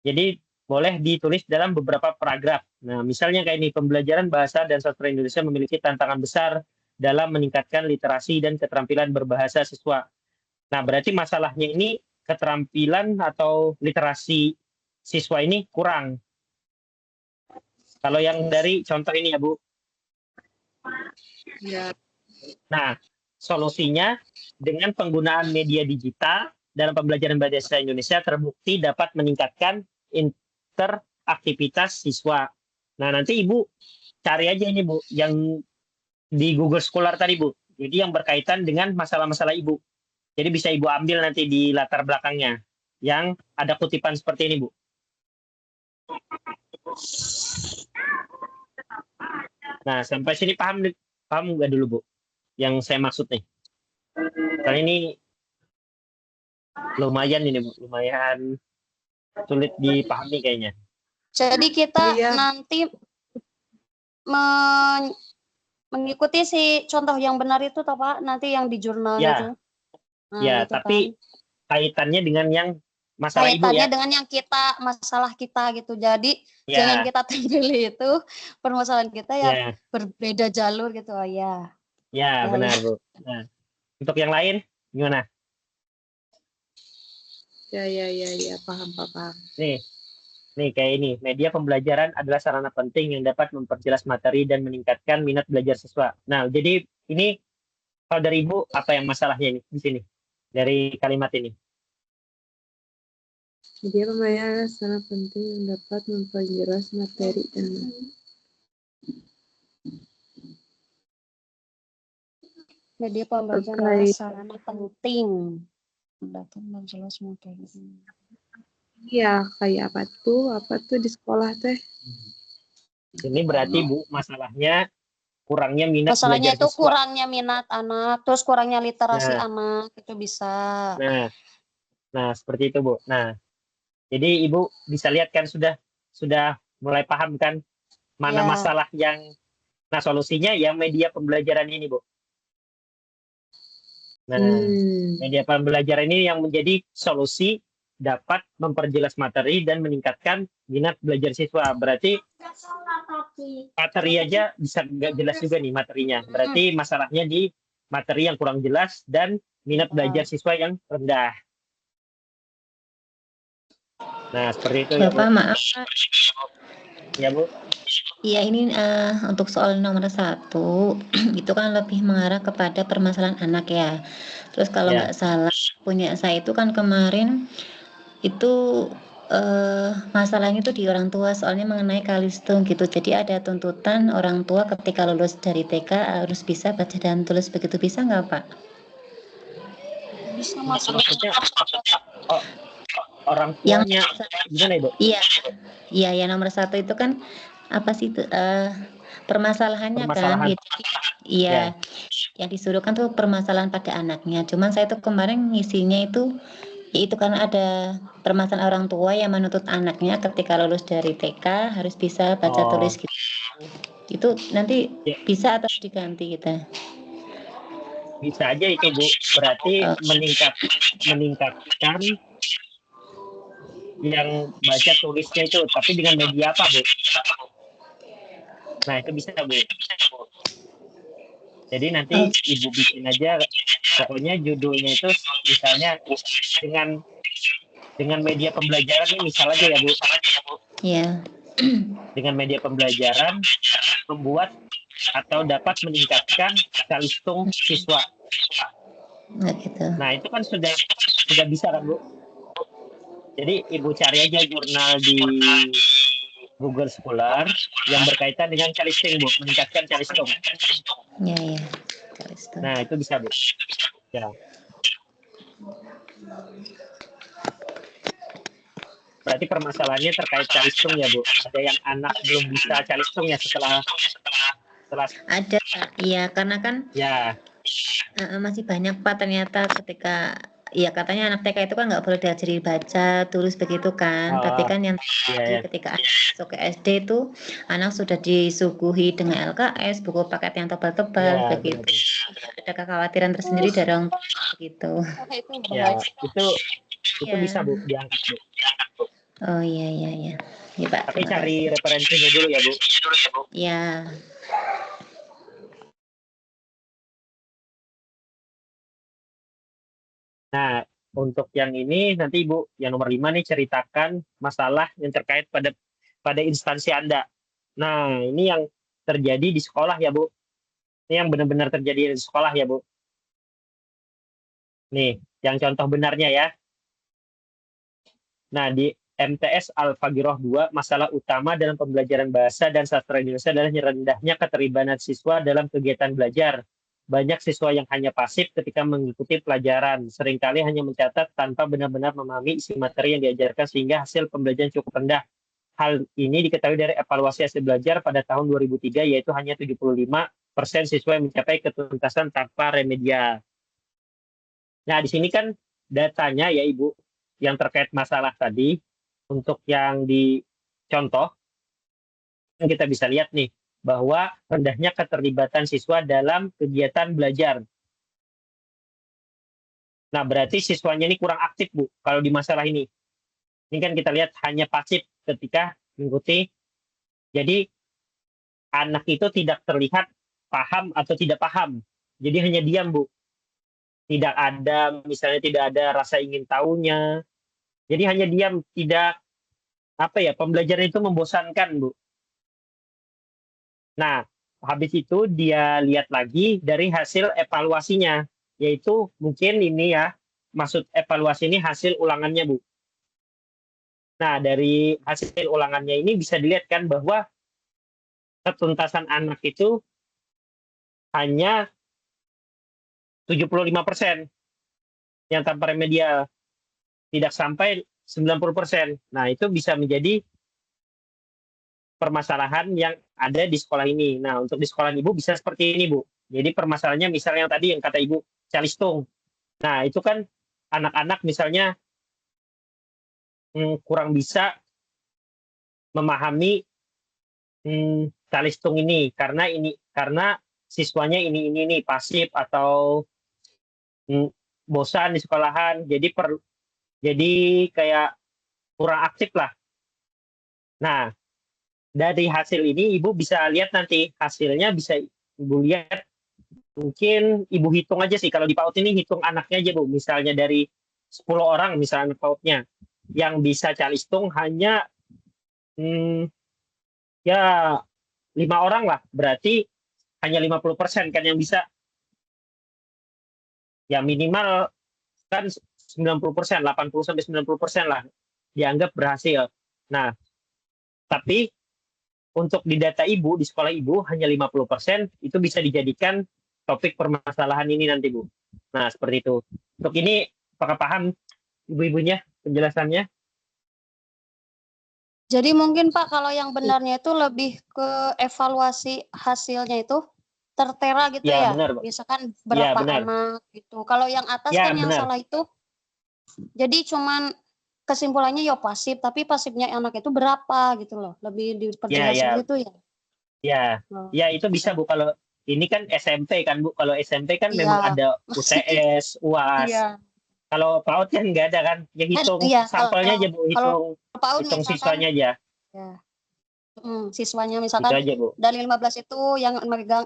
Jadi boleh ditulis dalam beberapa paragraf. Nah, misalnya kayak ini, pembelajaran bahasa dan sastra Indonesia memiliki tantangan besar dalam meningkatkan literasi dan keterampilan berbahasa siswa. Nah, berarti masalahnya ini keterampilan atau literasi siswa ini kurang. Kalau yang dari contoh ini ya, Bu. Ya. Nah, solusinya dengan penggunaan media digital dalam pembelajaran bahasa Indonesia terbukti dapat meningkatkan interaktivitas siswa. Nah, nanti Ibu cari aja ini, Bu, yang di Google Scholar tadi, Bu. Jadi yang berkaitan dengan masalah-masalah Ibu. Jadi bisa Ibu ambil nanti di latar belakangnya yang ada kutipan seperti ini, Bu. Nah, sampai sini paham nggak dulu, Bu? Yang saya maksud nih. Karena ini lumayan ini, Bu. Lumayan sulit dipahami kayaknya. Jadi kita nanti mengikuti si contoh yang benar itu toh, Pak, nanti yang di jurnal itu. Nah, ya, gitu tapi kan. kaitannya dengan yang masalah Ibu ya. Dengan yang masalah kita gitu. Jadi jangan kita tampil itu permasalahan kita yang berbeda jalur gitu. Oh ya. Ya, benar, Bu. Nah, untuk yang lain gimana? Ya, paham. Nih kayak ini, media pembelajaran adalah sarana penting yang dapat memperjelas materi dan meningkatkan minat belajar siswa. Nah, jadi ini kalau dari Ibu apa yang masalahnya ini di sini dari kalimat ini? Media pembelajaran sangat penting yang dapat memperjelas materi dan media pembelajaran sarana penting dapat memperjelas materi. Iya, kayak apa tuh di sekolah teh? Ini berarti Bu masalahnya kurangnya minat masalahnya belajar itu siswa. Kurangnya minat anak, terus kurangnya literasi anak, itu bisa. Nah, Nah, seperti itu, Bu. Nah, jadi Ibu bisa lihat kan sudah mulai paham kan mana Ya. masalah yang, nah solusinya ya media pembelajaran ini, Bu. Nah, media pembelajaran ini yang menjadi solusi dapat memperjelas materi dan meningkatkan minat belajar siswa. Berarti materi aja bisa nggak jelas juga nih materinya. Berarti masalahnya di materi yang kurang jelas dan minat belajar siswa yang rendah. Nah, seperti itu ya, Bu. Bapak, maaf. Ya, Bu. Iya, ini untuk soal nomor 1, itu kan lebih mengarah kepada permasalahan anak ya. Terus kalau Ya. nggak salah, punya saya itu kan kemarin itu masalahnya itu di orang tua, soalnya mengenai kalistung gitu. Jadi ada tuntutan orang tua ketika lulus dari TK harus bisa baca dan tulis, begitu bisa nggak, Pak? Bisa Maksudnya orang Yang tuanya gimana, Ibu? Iya, yang nomor 1 itu kan apa sih itu permasalahannya kan? Permasalahan. Iya, yang disuruh kan tuh permasalahan pada anaknya. Cuman saya tuh kemarin ngisinya itu, yaitu karena ada permasalahan orang tua yang menuntut anaknya ketika lulus dari TK harus bisa baca tulis gitu. Itu nanti bisa atau diganti kita? Bisa aja itu, Bu. Berarti meningkatkan yang baca tulisnya itu, tapi dengan media apa, Bu? Nah, itu bisa, Bu. Jadi nanti Ibu bikin aja, pokoknya judulnya itu misalnya dengan media pembelajaran ini, misal aja ya, Bu. Iya. Dengan media pembelajaran membuat atau dapat meningkatkan kalistung siswa. Nah, gitu. Nah, itu kan sudah bisa kan, Bu? Jadi Ibu cari aja jurnal di Google Scholar yang berkaitan dengan calistung, Bu, meningkatkan calistung. Iya, calistung. Nah, itu bisa, Bu. Ya. Berarti permasalahannya terkait calistung ya, Bu. Ada yang anak belum bisa calistung ya setelah ada, iya, karena kan ya masih banyak Pak ternyata ketika ya katanya anak TK itu kan nggak boleh diajari baca tulis begitu kan, tapi kan yang ketika masuk ke SD itu anak sudah disuguhi dengan LKS, buku paket yang tebal-tebal begitu. Ada kekhawatiran tersendiri dari orang tua begitu. Ya, itu bisa, Bu, diangkat, Bu. Oh iya. Ya, Pak. Tapi cari referensinya dulu ya, Bu. Ya. Nah, untuk yang ini nanti Ibu yang nomor 5 nih ceritakan masalah yang terkait pada instansi Anda. Nah, ini yang terjadi di sekolah ya, Bu. Ini yang benar-benar terjadi di sekolah ya, Bu. Nih, yang contoh benarnya ya. Nah, di MTS Al-Fagiroh 2, masalah utama dalam pembelajaran bahasa dan sastra Indonesia adalah rendahnya keterlibatan siswa dalam kegiatan belajar. Banyak siswa yang hanya pasif ketika mengikuti pelajaran, seringkali hanya mencatat tanpa benar-benar memahami isi materi yang diajarkan sehingga hasil pembelajaran cukup rendah. Hal ini diketahui dari evaluasi hasil belajar pada tahun 2003, yaitu hanya 75% siswa yang mencapai ketuntasan tanpa remedial. Nah, di sini kan datanya ya, Ibu, yang terkait masalah tadi, untuk yang dicontoh, kita bisa lihat nih, bahwa rendahnya keterlibatan siswa dalam kegiatan belajar. Nah, berarti siswanya ini kurang aktif, Bu, kalau di masalah ini. Ini kan kita lihat hanya pasif ketika mengikuti. Jadi, anak itu tidak terlihat paham atau tidak paham. Jadi hanya diam, Bu. Tidak ada, misalnya tidak ada rasa ingin tahunya. Jadi hanya diam, tidak, pembelajaran itu membosankan, Bu. Nah, habis itu dia lihat lagi dari hasil evaluasinya, yaitu mungkin ini ya, maksud evaluasi ini hasil ulangannya, Bu. Nah, dari hasil ulangannya ini bisa dilihat kan bahwa ketuntasan anak itu hanya 75% yang tanpa remedial, tidak sampai 90%. Nah, itu bisa menjadi permasalahan yang ada di sekolah ini. Nah, untuk di sekolah Ibu bisa seperti ini, Bu. Jadi permasalahannya misalnya yang tadi yang kata Ibu, calistung. Nah, itu kan anak-anak misalnya kurang bisa memahami calistung ini karena siswanya ini nih pasif atau bosan di sekolahan, jadi kayak kurang aktif lah. Nah, dari hasil ini Ibu bisa lihat nanti hasilnya, bisa Ibu lihat, mungkin Ibu hitung aja sih, kalau di PAUD ini hitung anaknya aja Bu, misalnya dari 10 orang misalnya PAUD-nya, yang bisa calistung hanya ya 5 orang lah, berarti hanya 50% kan yang bisa. Ya minimal kan 90%, 80-90% lah dianggap berhasil. Nah, tapi untuk di data Ibu, di sekolah Ibu hanya 50% itu bisa dijadikan topik permasalahan ini nanti Bu. Nah, seperti itu. Untuk ini apakah paham Ibu-ibunya penjelasannya? Jadi mungkin Pak kalau yang benarnya itu lebih ke evaluasi hasilnya itu tertera gitu Ya, ya. benar, Pak. Misalkan Ya, berapa benar. anak gitu. Kalau yang atas Ya, kan yang benar. salah itu jadi cuman kesimpulannya ya pasif, tapi pasifnya anak itu berapa gitu loh. Lebih diperjelas Ya. gitu ya. Ya, Oh, ya itu bisa Bu. Kalau ini kan SMP kan Bu. Kalau SMP kan memang iya. ada UTS, UAS. Iya. Kalau PAUD kan nggak ada kan. Ya hitung Iya, sampelnya aja Bu. kalau PAUD Hitung misalkan siswanya aja. ya. Siswanya Itu misalkan aja Bu. dari 15 itu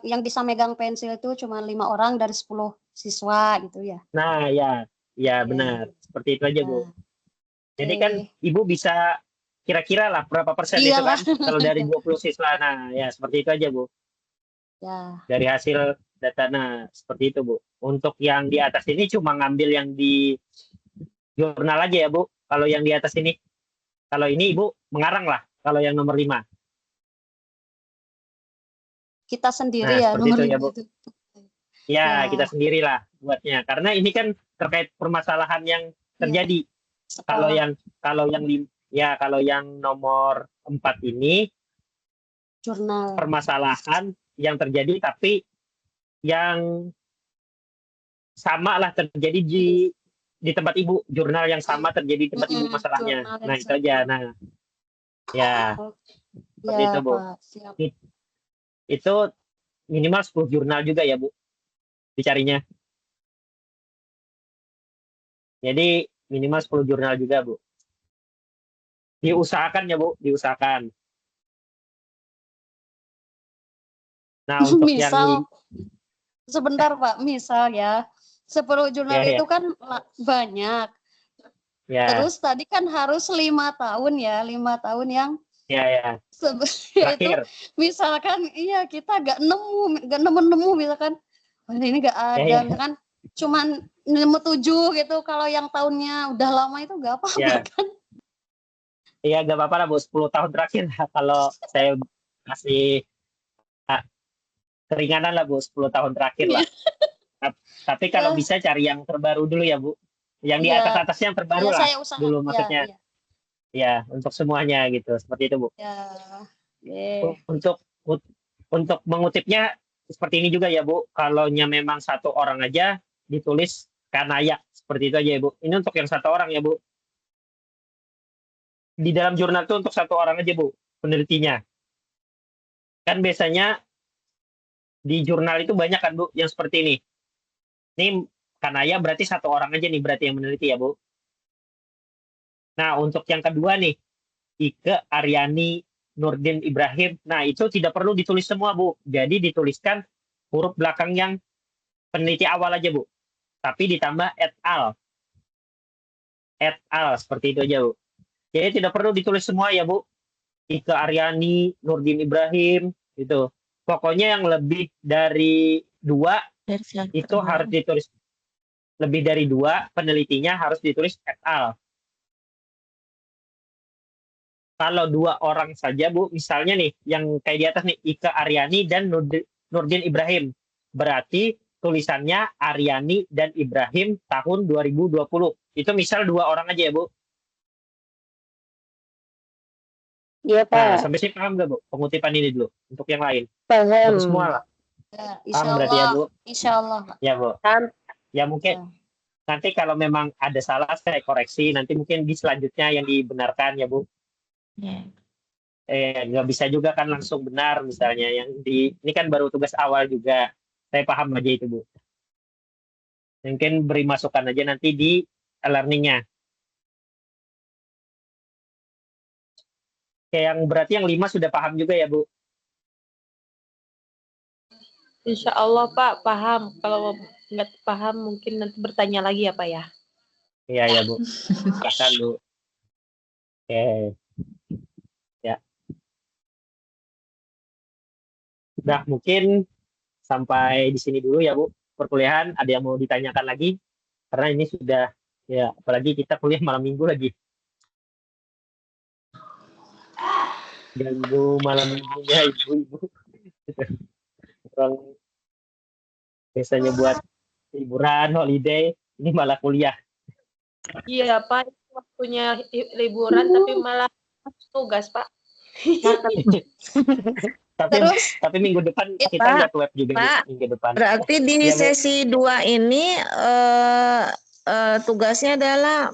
yang bisa megang pensil itu cuma 5 orang dari 10 siswa gitu ya. Nah, ya benar. Seperti itu aja Bu. Jadi kan Ibu bisa kira-kira lah berapa persen itu Iyalah. kan kalau dari 20 siswa. Nah, ya seperti itu aja Bu. Ya. Dari hasil data, nah seperti itu Bu. Untuk yang di atas ini cuma ngambil yang di jurnal aja ya Bu. Kalau yang di atas ini, kalau ini Ibu mengarang lah. Kalau yang nomor 5. Kita sendiri Nah, ya seperti nomor itu ya 5 Bu. itu. Ya, Ya. kita sendirilah buatnya. Karena ini kan terkait permasalahan yang terjadi. Kalau yang nomor 4 ini jurnal permasalahan yang terjadi, tapi yang sama lah terjadi di tempat Ibu, jurnal yang sama terjadi di tempat Ibu masalahnya. Nah, itu aja. Nah, ya, seperti ya, itu Bu. Pak. Siap. Itu minimal 10 jurnal juga ya Bu, dicarinya. Jadi minimal 10 jurnal juga Bu. Diusahakan ya Bu, diusahakan. Nah, untuk Misal, yang sebentar Pak, misal ya, 10 jurnal Ya. itu kan banyak. Ya. Terus tadi kan harus 5 tahun ya, 5 tahun yang Ya. itu misalkan iya kita gak nemu misalkan ini gak ada, Ya. misalkan cuman nemu 7 gitu, kalau yang tahunnya udah lama itu gak apa-apa Ya. kan? Iya, gak apa-apa lah Bu, 10 tahun terakhir kalau saya kasih keringanan lah Bu, 10 tahun terakhir lah. Tapi kalau bisa cari yang terbaru dulu ya Bu. Yang di atas-atasnya yang terbaru lah saya usaha, dulu maksudnya. Ya, untuk semuanya gitu. Seperti itu Bu. Ya. Untuk mengutipnya seperti ini juga ya Bu. Kalaunya memang satu orang aja ditulis kanaya. Seperti itu aja ya Bu. Ini untuk yang satu orang ya Bu. Di dalam jurnal itu untuk satu orang aja Bu, penelitinya. Kan biasanya di jurnal itu banyak kan Bu, yang seperti ini. Ini kanaya berarti satu orang aja nih berarti yang meneliti ya Bu. Nah, untuk yang kedua nih, Ike, Aryani, Nurdin, Ibrahim. Nah, itu tidak perlu ditulis semua Bu. Jadi dituliskan huruf belakang yang peneliti awal aja Bu. Tapi ditambah et al. Et al, seperti itu aja Bu. Jadi tidak perlu ditulis semua ya Bu. Ike, Aryani, Nurdin, Ibrahim, gitu. Pokoknya yang lebih dari 2 itu harus ditulis. Lebih dari 2 penelitinya harus ditulis et al. Kalau 2 orang saja Bu, misalnya nih yang kayak di atas nih, Ike, Aryani dan Nurdin, Ibrahim. Berarti tulisannya Aryani dan Ibrahim tahun 2020. Itu misal 2 orang aja ya Bu. Iya Pak. Nah, sampai sini paham nggak Bu? Pengutipan ini dulu. Untuk yang lain. Paham. Untuk semua lah. Ya, Paham berarti ya Bu? Insya Allah. Ya Bu. Ya mungkin Nanti kalau memang ada salah saya koreksi, nanti mungkin di selanjutnya yang dibenarkan ya Bu. Ya. Nggak bisa juga kan langsung benar misalnya ini kan baru tugas awal juga. Saya paham aja itu Bu. Mungkin beri masukan aja nanti di learning-nya. Kayak yang berarti yang 5 sudah paham juga ya Bu? Insya Allah Pak, paham. Kalau nggak paham mungkin nanti bertanya lagi ya Pak ya. Iya ya Bu. Silakan Bu. Oke. Ya. Udah mungkin sampai di sini dulu ya Bu. Perkuliahan ada yang mau ditanyakan lagi? Karena ini sudah ya apalagi kita kuliah malam minggu lagi. Ganggu malam minggunya ibu-ibu. Orang biasanya buat liburan, holiday, ini malah kuliah. Iya Pak, waktunya liburan tapi malah tugas Pak. tapi minggu depan kita lihat web juga Pak, minggu depan. Berarti di Ya, Bu. sesi 2 ini tugasnya adalah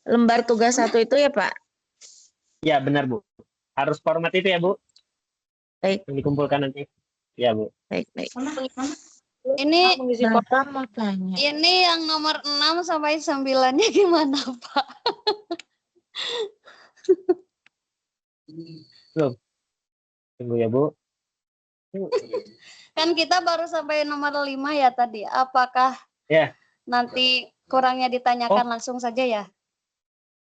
lembar tugas 1 itu ya Pak? Ya benar Bu. Harus format itu ya Bu. Baik. Yang dikumpulkan nanti. Ya Bu. Baik. Ini Bapak mau tanya. ini yang nomor 6 sampai 9-nya gimana, Pak? Belum. Tunggu ya Bu. Kan kita baru sampai nomor 5 ya tadi. Apakah Ya. nanti kurangnya ditanyakan langsung saja ya?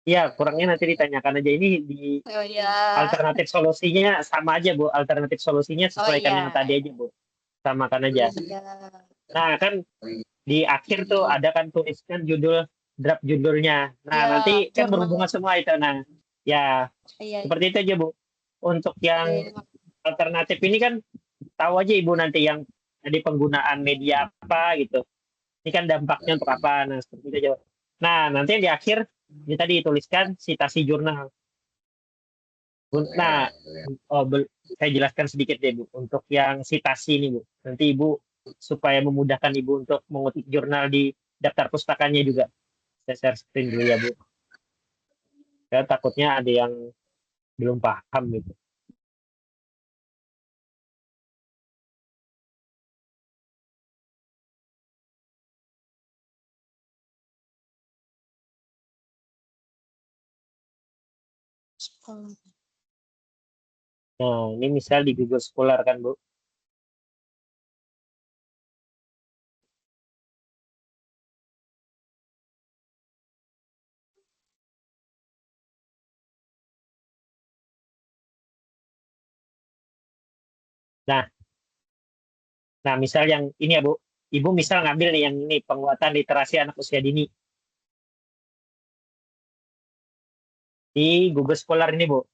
Iya, kurangnya nanti ditanyakan aja ini di Oh ya. alternatif solusinya sama aja Bu. Alternatif solusinya sesuaikan yang tadi aja Bu. Samakan aja. Nah kan di akhir tuh ada kan tuliskan draft judulnya. Nah nanti kan berhubungan semua itu. Nah ya seperti itu aja Bu. Untuk yang alternatif ini kan tahu aja Ibu nanti yang tadi penggunaan media apa gitu. Ini kan dampaknya untuk apa. Nah seperti itu aja. Nah nanti yang di akhir ini tadi tuliskan citasi jurnal. Nah, saya jelaskan sedikit deh Bu untuk yang citasi ini Bu. Nanti Ibu supaya memudahkan Ibu untuk mengutip jurnal di daftar pustakanya juga. Saya share screen dulu ya Bu. Ya takutnya ada yang belum paham gitu. Nah, ini misal di Google Scholar kan, Bu. Nah, misal yang ini ya, Bu. Ibu misal ngambil nih yang ini, penguatan literasi anak usia dini. Di Google Scholar ini, Bu.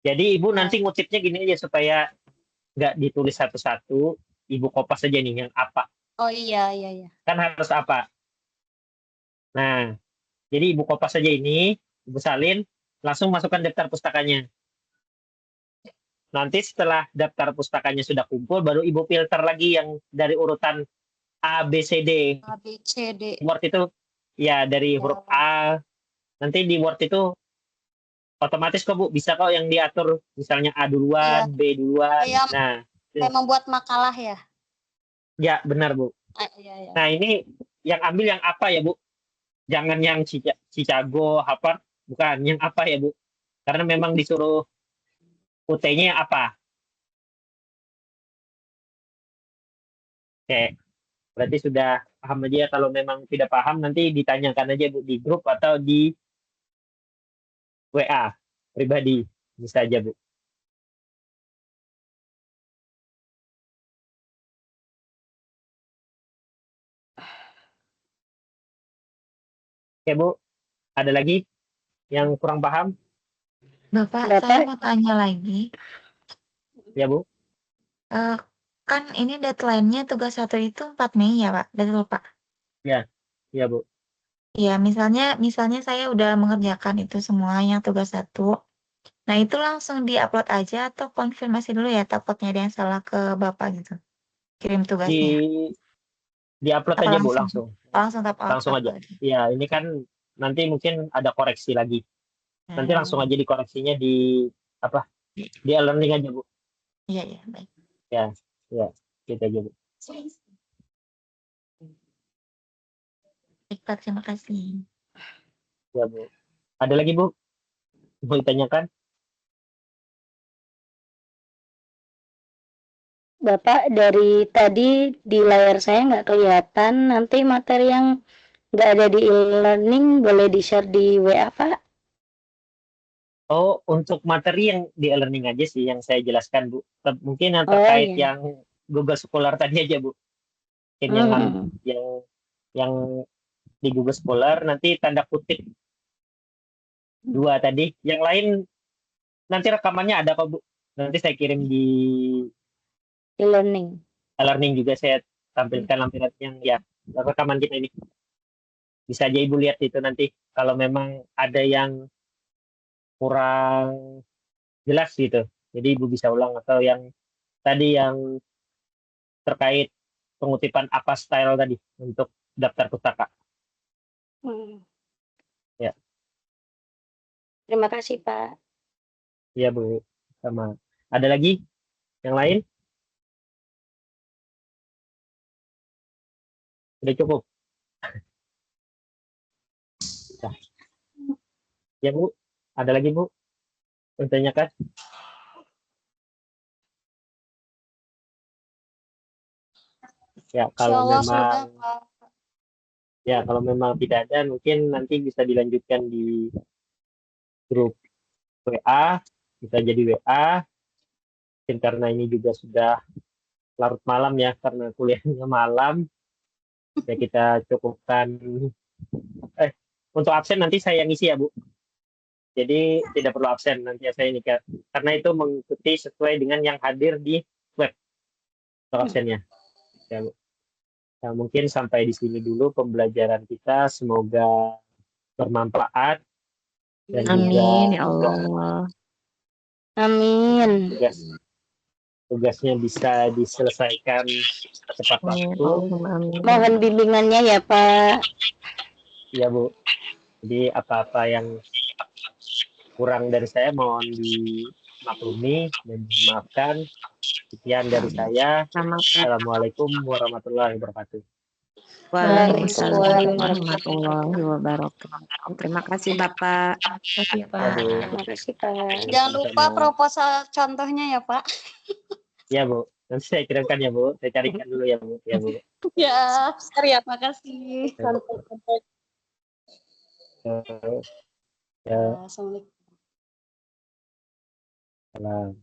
Jadi Ibu nanti ngutipnya gini aja supaya nggak ditulis satu-satu, Ibu kopas aja nih yang apa. Oh iya. Kan harus apa. Nah, jadi Ibu kopas aja ini, Ibu salin, langsung masukkan daftar pustakanya. Nanti setelah daftar pustakanya sudah kumpul, baru Ibu filter lagi yang dari urutan A, B, C, D. A, B, C, D. Word itu, ya dari huruf A. Nanti di Word itu otomatis kok Bu, bisa kok yang diatur misalnya A duluan, B duluan. Nah, kayak membuat makalah ya? Ya, benar Bu. Iya. Nah, ini yang ambil yang apa ya Bu? Jangan yang Chicago, Harvard, bukan. Yang apa ya Bu? Karena memang disuruh UT-nya yang apa? Oke, berarti sudah paham aja ya. Kalau memang tidak paham nanti ditanyakan aja Bu di grup atau di WA pribadi. Bisa aja Bu. Oke Bu, ada lagi yang kurang paham? Bapak, saya mau tanya lagi. Ya Bu. Kan ini deadline-nya tugas 1 itu 4 Mei ya Pak, betul Pak? Ya Bu. Iya, misalnya saya udah mengerjakan itu semuanya tugas 1. Nah, itu langsung di-upload aja atau konfirmasi dulu ya, takutnya ada yang salah ke Bapak gitu. Kirim tugasnya. Di-upload aja Bu langsung. Langsung tap Langsung aja. Ya, ini kan nanti mungkin ada koreksi lagi. Nanti langsung aja dikoreksinya di apa? Di e-learning aja, Bu. Iya, iya, baik. Ya, gitu aja, Bu. Baik, Pak, terima kasih. Ya, Bu. Ada lagi, Bu? Mau ditanyakan? Bapak, dari tadi di layar saya nggak kelihatan, nanti materi yang nggak ada di e-learning boleh di-share di WA, Pak? Oh, untuk materi yang di e-learning aja sih yang saya jelaskan, Bu. Mungkin yang Oh, terkait iya. yang Google Scholar tadi aja, Bu. Mungkin yang di Google Scholar nanti tanda kutip 2 tadi. Yang lain nanti rekamannya ada kok, Bu. Nanti saya kirim di E-learning. e-learning juga saya tampilkan lampiran yang ya rekaman kita ini. Bisa aja Ibu lihat itu nanti kalau memang ada yang kurang jelas gitu. Jadi Ibu bisa ulang atau yang tadi yang terkait pengutipan apa style tadi untuk daftar pustaka. Ya. Terima kasih, Pak. Iya, Bu. Sama. Ada lagi yang lain? Sudah cukup. Nah. Ya, Bu. Ada lagi, Bu? Bertanyakan? Ya, kalau memang kalau memang tidak ada, mungkin nanti bisa dilanjutkan di grup WA, bisa jadi WA. Mungkin karena ini juga sudah larut malam ya, karena kuliahnya malam, ya kita cukupkan. Untuk absen nanti saya ngisi ya, Bu. Jadi tidak perlu absen nanti saya ini, karena itu mengikuti sesuai dengan yang hadir di web untuk absennya. Ya, Bu. Nah, mungkin sampai di sini dulu pembelajaran kita, semoga bermanfaat dan Amin, juga ya Allah. Amin. tugasnya bisa diselesaikan tepat waktu. Mohon bimbingannya ya, Pak. Ya, Bu. Jadi apa-apa yang kurang dari saya mohon dimaklumi dan dimaafkan. Sekian dari saya. Assalamualaikum warahmatullahi wabarakatuh. Waalaikumsalam warahmatullahi wabarakatuh. Terima kasih, Bapak. Terima kasih, Pak. Terima kasih, Pak. Jangan lupa proposal contohnya ya, Pak. Ya, Bu. Nanti saya kirimkan ya, Bu. Saya carikan dulu ya, Bu. Ya, Bu. Ya, terima kasih. Ya. Assalamualaikum. Salam.